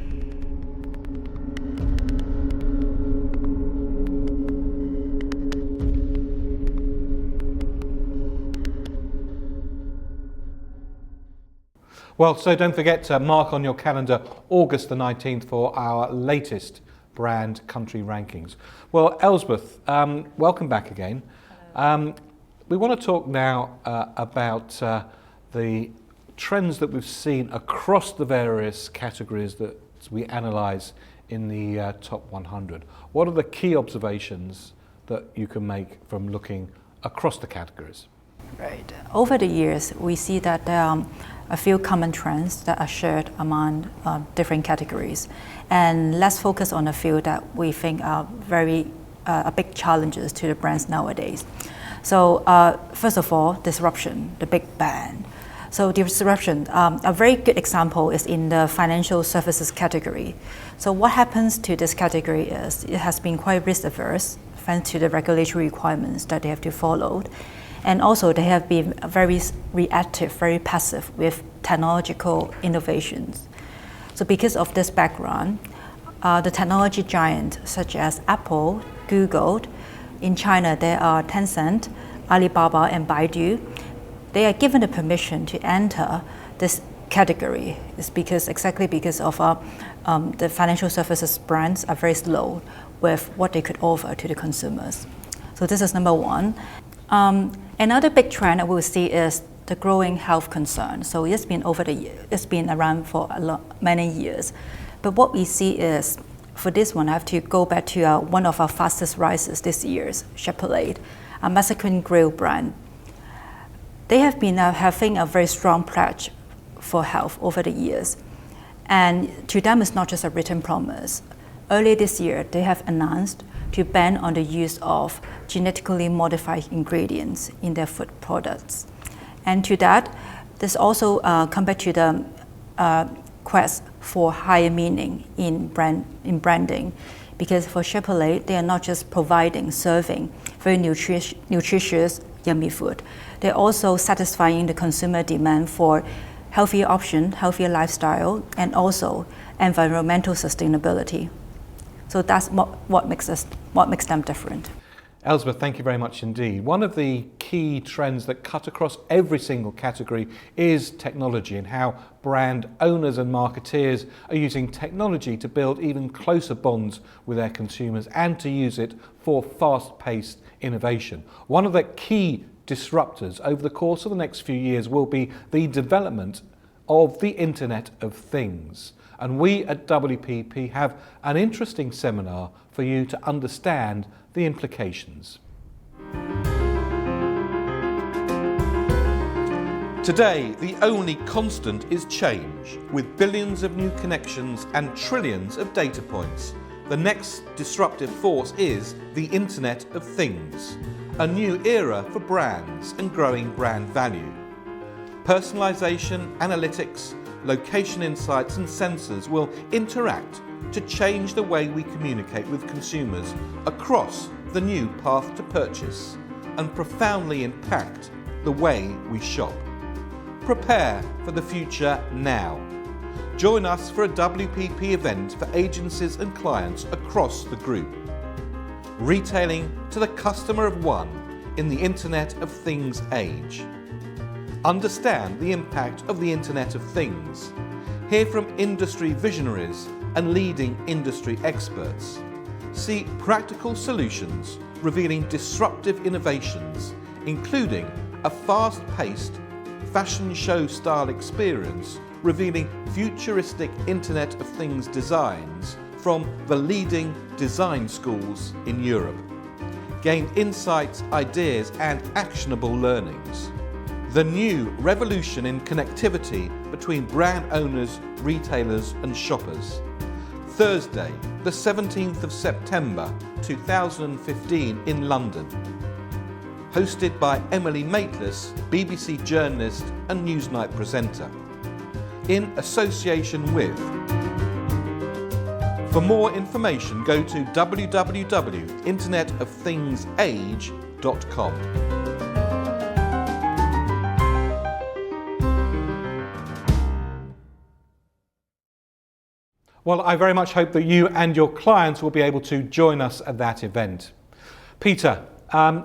Well, so don't forget to mark on your calendar August the 19th for our latest brand country rankings. Well, Elsbeth, welcome back again. We want to talk now about the trends that we've seen across the various categories that we analyse in the top 100. What are the key observations that you can make from looking across the categories?
Right. Over the years, we see that there are a few common trends that are shared among different categories. And let's focus on a few that we think are very big challenges to the brands nowadays. So first of all, disruption, the big bang. So disruption, a very good example is in the financial services category. So what happens to this category is it has been quite risk averse thanks to the regulatory requirements that they have to follow. And also they have been very reactive, very passive with technological innovations. So because of this background, the technology giants such as Apple, Google, In China, there are Tencent, Alibaba, and Baidu. They are given the permission to enter this category. It's exactly because of the financial services brands are very slow with what they could offer to the consumers. So this is number one. Another big trend that we will see is the growing health concern. So it's been around for many years. But what we see is, for this one, I have to go back to one of our fastest rises this year, Chapelade, a Mexican grill brand. They have been having a very strong pledge for health over the years. And to them, it's not just a written promise. Earlier this year, they have announced to ban on the use of genetically modified ingredients in their food products. And to that, this also come back to the quest for higher meaning in branding. Because for Chapelade, they are not just serving very nutritious, yummy food. They're also satisfying the consumer demand for healthier option, healthier lifestyle, and also environmental sustainability. So that's what makes them different.
Elizabeth, thank you very much indeed. One of the key trends that cut across every single category is technology, and how brand owners and marketeers are using technology to build even closer bonds with their consumers and to use it for fast-paced innovation. One of the key disruptors over the course of the next few years will be the development of the Internet of Things. And we at WPP have an interesting seminar for you to understand the implications. Today, the only constant is change. With billions of new connections and trillions of data points, the next disruptive force is the Internet of Things, a new era for brands and growing brand value. Personalization, analytics, location insights and sensors will interact to change the way we communicate with consumers across the new path to purchase and profoundly impact the way we shop. Prepare for the future now. Join us for a WPP event for agencies and clients across the group. Retailing to the customer of one in the Internet of Things age. Understand the impact of the Internet of Things. Hear from industry visionaries and leading industry experts. See practical solutions revealing disruptive innovations, including a fast-paced fashion show style experience revealing futuristic Internet of Things designs from the leading design schools in Europe. Gain insights, ideas and actionable learnings. The new revolution in connectivity between brand owners, retailers and shoppers. Thursday, the 17th of September 2015 in London. Hosted by Emily Maitlis, BBC journalist and Newsnight presenter. In association with. For more information, go to www.internetofThingsAge.com. Well, I very much hope that you and your clients will be able to join us at that event. Peter,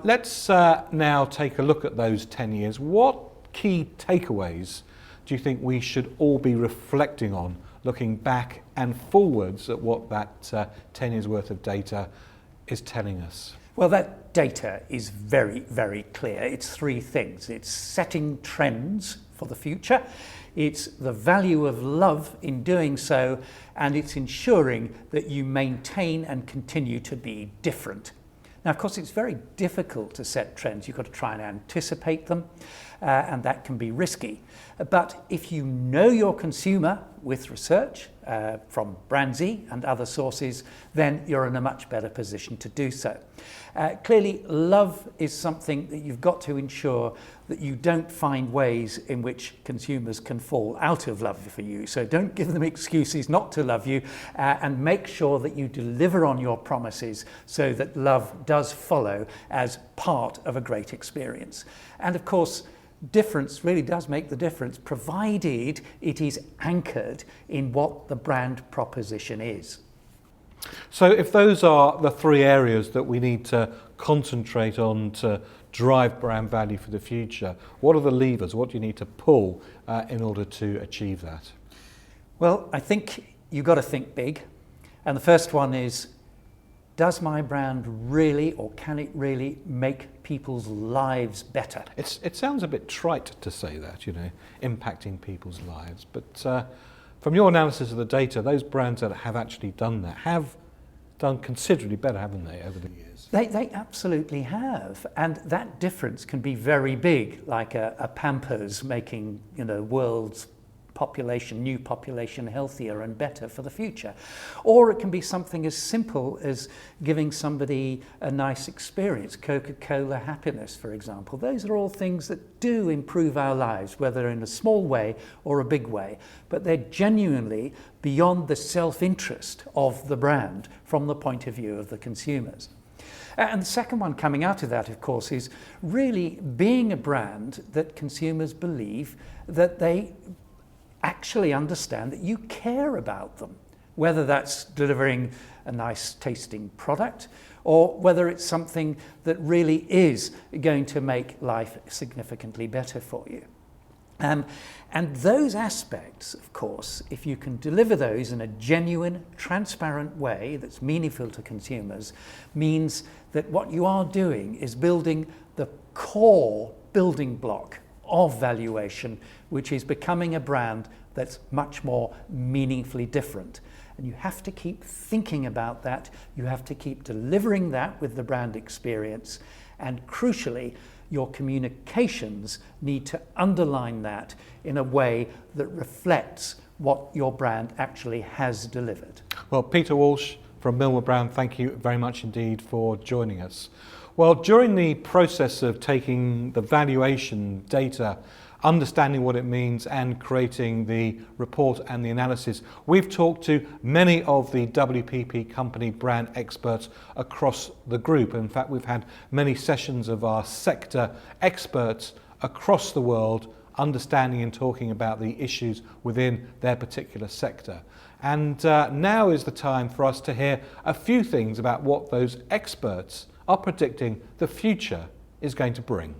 let's now take a look at those 10 years. What key takeaways do you think we should all be reflecting on, looking back and forwards at what that 10 years worth of data is telling us?
Well, that data is very, very clear. It's three things. It's setting trends for the future, it's the value of love in doing so, and it's ensuring that you maintain and continue to be different. Now, of course, it's very difficult to set trends. You've got to try and anticipate them, and that can be risky. But if you know your consumer with research from BrandZ and other sources, then you're in a much better position to do so. Clearly, love is something that you've got to ensure that you don't find ways in which consumers can fall out of love for you. So don't give them excuses not to love you, and make sure that you deliver on your promises so that love does follow as part of a great experience. And of course, difference really does make the difference, provided it is anchored in what the brand proposition is.
So if those are the three areas that we need to concentrate on to drive brand value for the future, what are the levers? What do you need to pull in order to achieve that?
Well, I think you've got to think big. And the first one is, does my brand really, or can it really, make people's lives better?
It sounds a bit trite to say that, you know, impacting people's lives. But from your analysis of the data, those brands that have actually done that have done considerably better, haven't they, over the years?
They absolutely have. And that difference can be very big, like a Pampers making, you know, world's new population healthier and better for the future. Or it can be something as simple as giving somebody a nice experience. Coca-Cola happiness, for example. Those are all things that do improve our lives, whether in a small way or a big way. But they're genuinely beyond the self-interest of the brand from the point of view of the consumers. And the second one coming out of that, of course, is really being a brand that consumers believe that they actually understand that you care about them, whether that's delivering a nice tasting product or whether it's something that really is going to make life significantly better for you. And those aspects, of course, if you can deliver those in a genuine, transparent way that's meaningful to consumers, means that what you are doing is building the core building block of valuation, which is becoming a brand that's much more meaningfully different. And you have to keep thinking about that. You have to keep delivering that with the brand experience. And crucially, your communications need to underline that in a way that reflects what your brand actually has delivered.
Well, Peter Walsh from Millward Brand, thank you very much indeed for joining us. Well, during the process of taking the valuation data, understanding what it means and creating the report and the analysis, we've talked to many of the WPP company brand experts across the group. In fact, we've had many sessions of our sector experts across the world understanding and talking about the issues within their particular sector. And now is the time for us to hear a few things about what those experts are predicting the future is going to bring.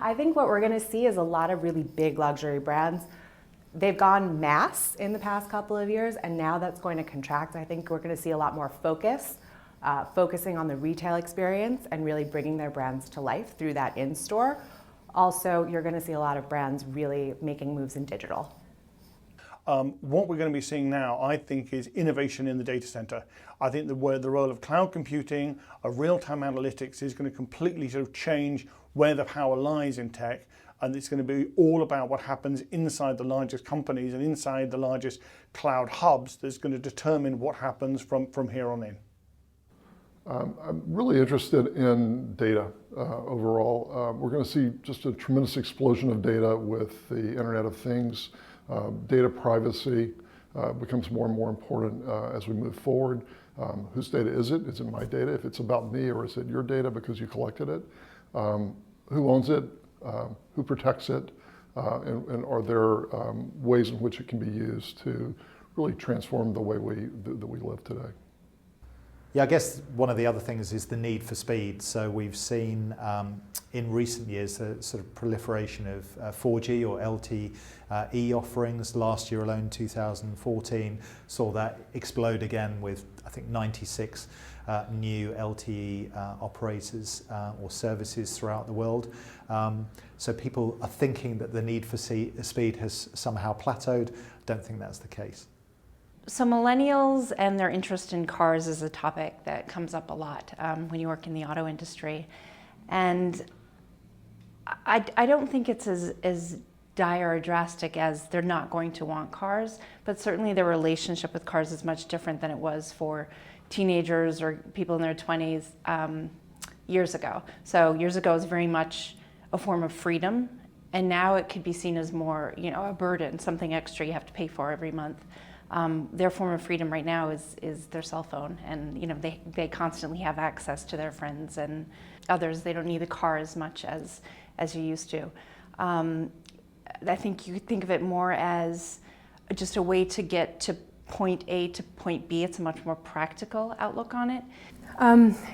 I think what we're going to see is a lot of really big luxury brands. They've gone mass in the past couple of years, and now that's going to contract. I think we're going to see a lot more focusing on the retail experience and really bringing their brands to life through that in-store. Also, you're going to see a lot of brands really making moves in digital.
What we're going to be seeing now, I think, is innovation in the data center. I think the role of cloud computing, of real-time analytics is going to completely sort of change where the power lies in tech, and it's going to be all about what happens inside the largest companies and inside the largest cloud hubs that's going to determine what happens from here on in.
I'm really interested in data overall. We're going to see just a tremendous explosion of data with the Internet of Things. Data privacy becomes more and more important as we move forward. Whose data is it? Is it my data? If it's about me, or is it your data because you collected it? Who owns it? Who protects it? And are there ways in which it can be used to really transform the way that we live today?
Yeah, I guess one of the other things is the need for speed. So we've seen in recent years the sort of proliferation of 4G or LTE offerings. Last year alone, 2014, saw that explode again with, I think, 96 new LTE operators or services throughout the world. So people are thinking that the need for speed has somehow plateaued. Don't think that's the case.
So millennials and their interest in cars is a topic that comes up a lot when you work in the auto industry. And I don't think it's as dire or drastic as they're not going to want cars, but certainly their relationship with cars is much different than it was for teenagers or people in their 20s years ago. So years ago it was very much a form of freedom, and now it could be seen as more, a burden, something extra you have to pay for every month. Their form of freedom right now is their cell phone, and they constantly have access to their friends and others. They don't need the car as much as you used to. I think you think of it more as just a way to get to point A to point B. It's a much more practical outlook on it.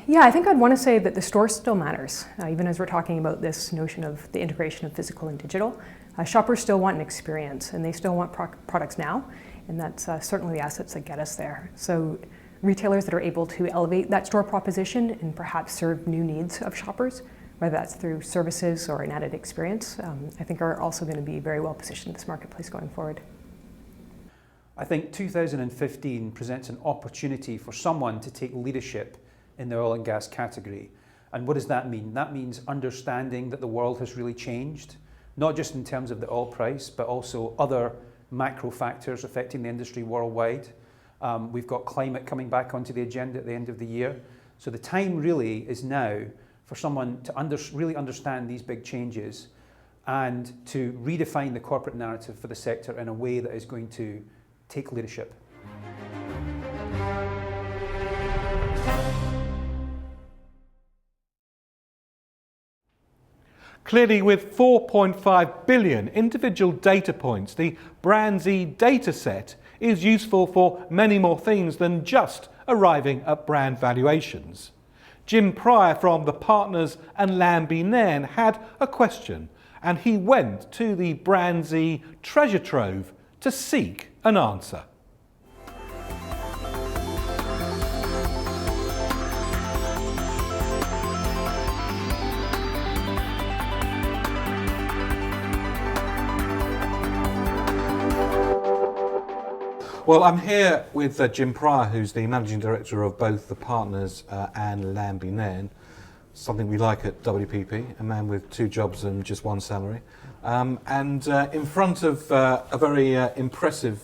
Yeah, I think I'd want to say that the store still matters, even as we're talking about this notion of the integration of physical and digital. Shoppers still want an experience, and they still want products now, and that's certainly the assets that get us there. So retailers that are able to elevate that store proposition and perhaps serve new needs of shoppers, whether that's through services or an added experience, I think are also going to be very well positioned in this marketplace going forward.
I think 2015 presents an opportunity for someone to take leadership in the oil and gas category. And what does that mean? That means understanding that the world has really changed, not just in terms of the oil price, but also other macro factors affecting the industry worldwide. We've got climate coming back onto the agenda at the end of the year. So the time really is now for someone to really understand these big changes and to redefine the corporate narrative for the sector in a way that is going to take leadership.
Clearly, with 4.5 billion individual data points, the BrandZ dataset is useful for many more things than just arriving at brand valuations. Jim Pryor from the Partners and Lambie Nairn had a question, and he went to the BrandZ treasure trove to seek an answer. Well, I'm here with Jim Pryor, who's the Managing Director of both the Partners and Lambie Nairn, something we like at WPP, a man with 2 jobs and just 1 salary. And in front of a very impressive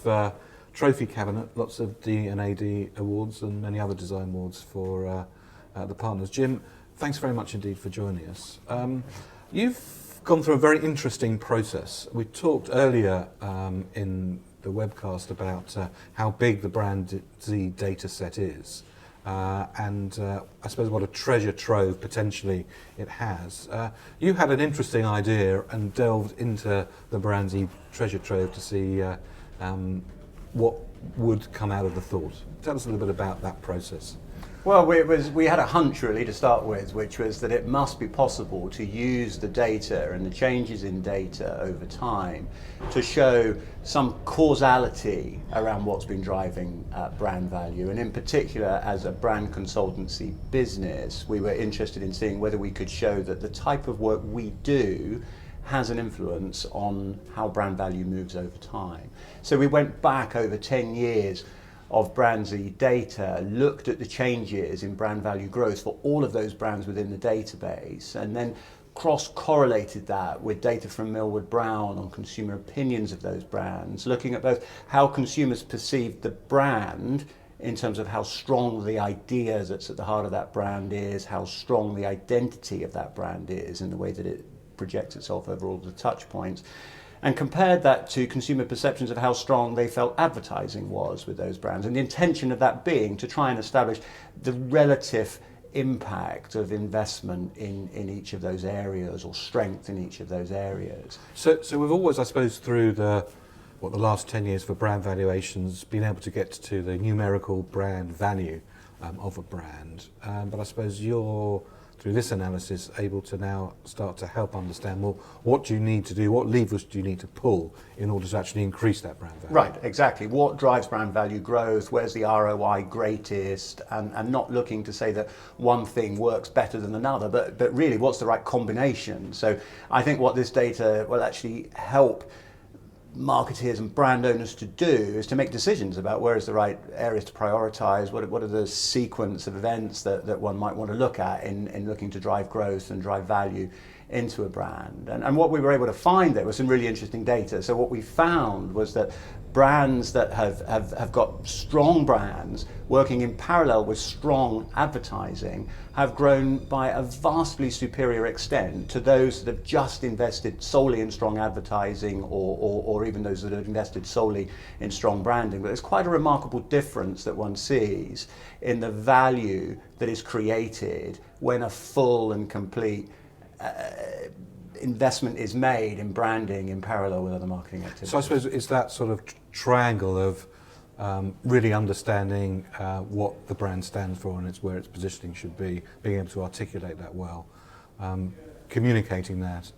trophy cabinet, lots of D&AD awards and many other design awards for the Partners. Jim, thanks very much indeed for joining us. You've gone through a very interesting process. We talked earlier in the webcast about how big the BrandZ data set is and I suppose what a treasure trove potentially it has. You had an interesting idea and delved into the BrandZ treasure trove to see what would come out of the thought. Tell us a little bit about that process.
Well, we had a hunch really to start with, which was that it must be possible to use the data and the changes in data over time to show some causality around what's been driving brand value. And in particular, as a brand consultancy business, we were interested in seeing whether we could show that the type of work we do has an influence on how brand value moves over time. So we went back over 10 years of BrandZ data, looked at the changes in brand value growth for all of those brands within the database, and then cross-correlated that with data from Millward Brown on consumer opinions of those brands, looking at both how consumers perceived the brand in terms of how strong the idea that's at the heart of that brand is, how strong the identity of that brand is in the way that it projects itself over all the touch points, and compared that to consumer perceptions of how strong they felt advertising was with those brands. And the intention of that being to try and establish the relative impact of investment in each of those areas, or strength in each of those areas.
So we've always, I suppose, through the last 10 years for brand valuations, been able to get to the numerical brand value of a brand. But I suppose you're, through this analysis, able to now start to help understand, well, what do you need to do, what levers do you need to pull in order to actually increase that brand value?
Right, exactly. What drives brand value growth? Where's the ROI greatest? And not looking to say that one thing works better than another, but really what's the right combination? So I think what this data will actually help marketeers and brand owners to do is to make decisions about where is the right areas to prioritize, what are the sequence of events that one might want to look at in looking to drive growth and drive value into a brand. And what we were able to find there was some really interesting data. So what we found was that brands that have got strong brands working in parallel with strong advertising have grown by a vastly superior extent to those that have just invested solely in strong advertising or even those that have invested solely in strong branding. But there's quite a remarkable difference that one sees in the value that is created when a full and complete investment is made in branding in parallel with other marketing activities.
So I suppose it's that sort of triangle of really understanding what the brand stands for and where its positioning should be, being able to articulate that well, communicating that,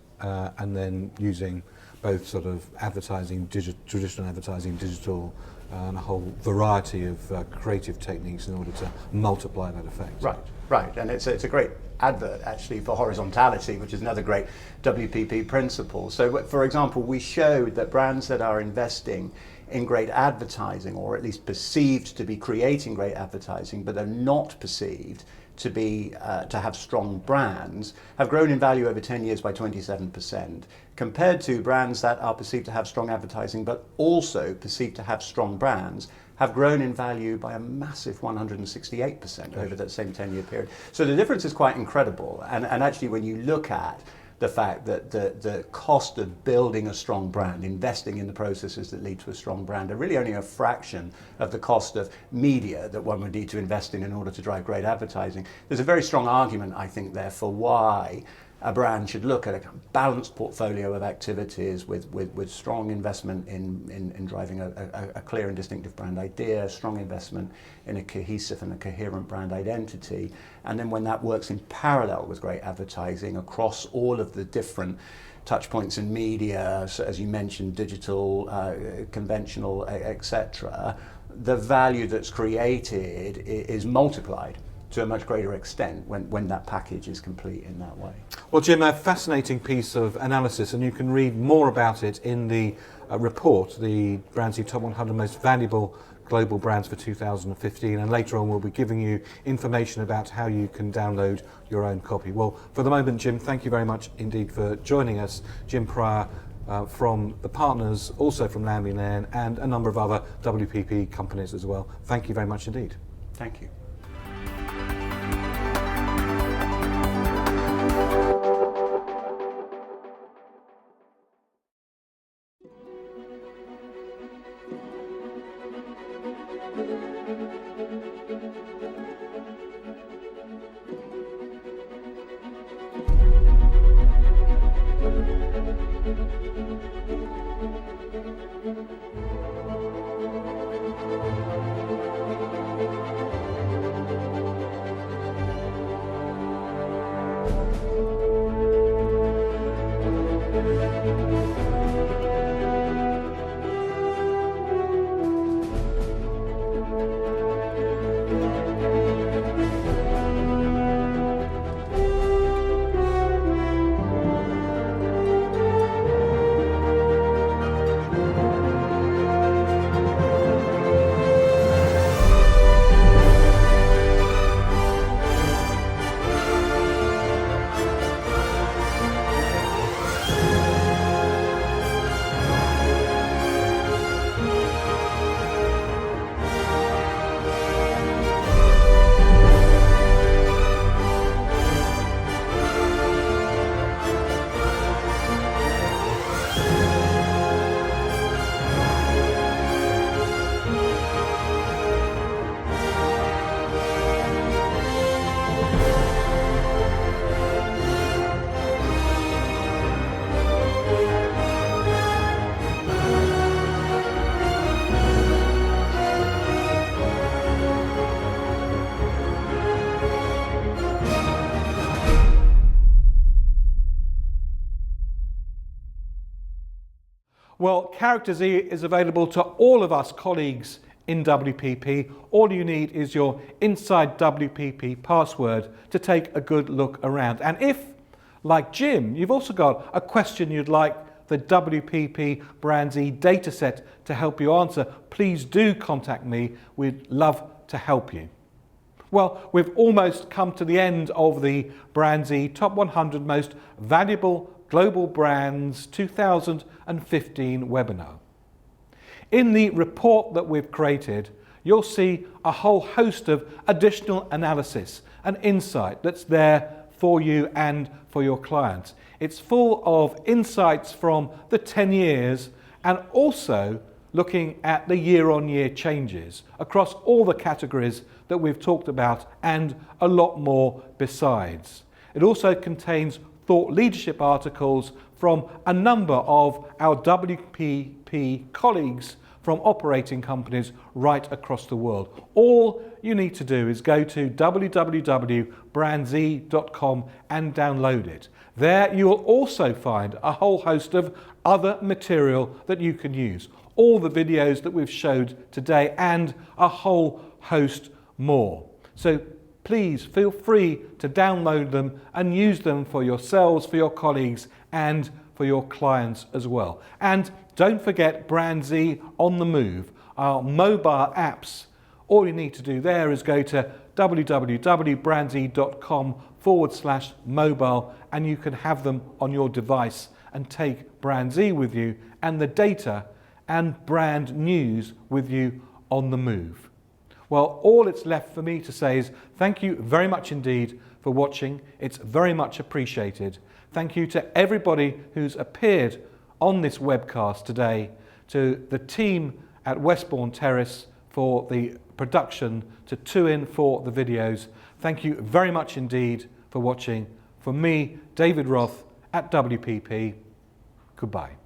and then using both sort of advertising, traditional advertising, digital, and a whole variety of creative techniques in order to multiply that effect.
Right, and it's a great advert actually for horizontality, which is another great WPP principle. So for example, we showed that brands that are investing in great advertising, or at least perceived to be creating great advertising, but are not perceived to be to have strong brands, have grown in value over 10 years by 27%, compared to brands that are perceived to have strong advertising but also perceived to have strong brands, have grown in value by a massive 168% over that same 10-year period. So the difference is quite incredible. And actually, when you look at the fact that the cost of building a strong brand, investing in the processes that lead to a strong brand, are really only a fraction of the cost of media that one would need to invest in order to drive great advertising. There's a very strong argument, I think, there for why a brand should look at a balanced portfolio of activities with strong investment in driving a clear and distinctive brand idea, strong investment in a cohesive and a coherent brand identity, and then when that works in parallel with great advertising across all of the different touch points in media, so as you mentioned, digital, conventional, etc., the value that's created is multiplied to a much greater extent when that package is complete in that way.
Well, Jim, a fascinating piece of analysis, and you can read more about it in the report, the BrandZ Top 100 Most Valuable Global Brands for 2015, and later on we'll be giving you information about how you can download your own copy. Well, for the moment, Jim, thank you very much indeed for joining us. Jim Pryor from the partners, also from Lamb & Nairn, and a number of other WPP companies as well. Thank you very much indeed.
Thank you.
Well, Character Z is available to all of us colleagues in WPP. All you need is your Inside WPP password to take a good look around. And if, like Jim, you've also got a question you'd like the WPP BrandZ dataset to help you answer, please do contact me. We'd love to help you. Well, we've almost come to the end of the BrandZ Top 100 Most Valuable Global Brands 2015 webinar. In the report that we've created, you'll see a whole host of additional analysis and insight that's there for you and for your clients. It's full of insights from the 10 years and also looking at the year-on-year changes across all the categories that we've talked about and a lot more besides. It also contains thought leadership articles from a number of our WPP colleagues from operating companies right across the world. All you need to do is go to www.brandz.com and download it. There you will also find a whole host of other material that you can use. All the videos that we've showed today and a whole host more. So please feel free to download them and use them for yourselves, for your colleagues and for your clients as well. And don't forget BrandZ on the Move, our mobile apps. All you need to do there is go to www.brandz.com/mobile and you can have them on your device and take BrandZ with you and the data and brand news with you on the move. Well, all it's left for me to say is thank you very much indeed for watching. It's very much appreciated. Thank you to everybody who's appeared on this webcast today, to the team at Westbourne Terrace for the production, to TwoIn for the videos. Thank you very much indeed for watching. For me, David Roth at WPP, goodbye.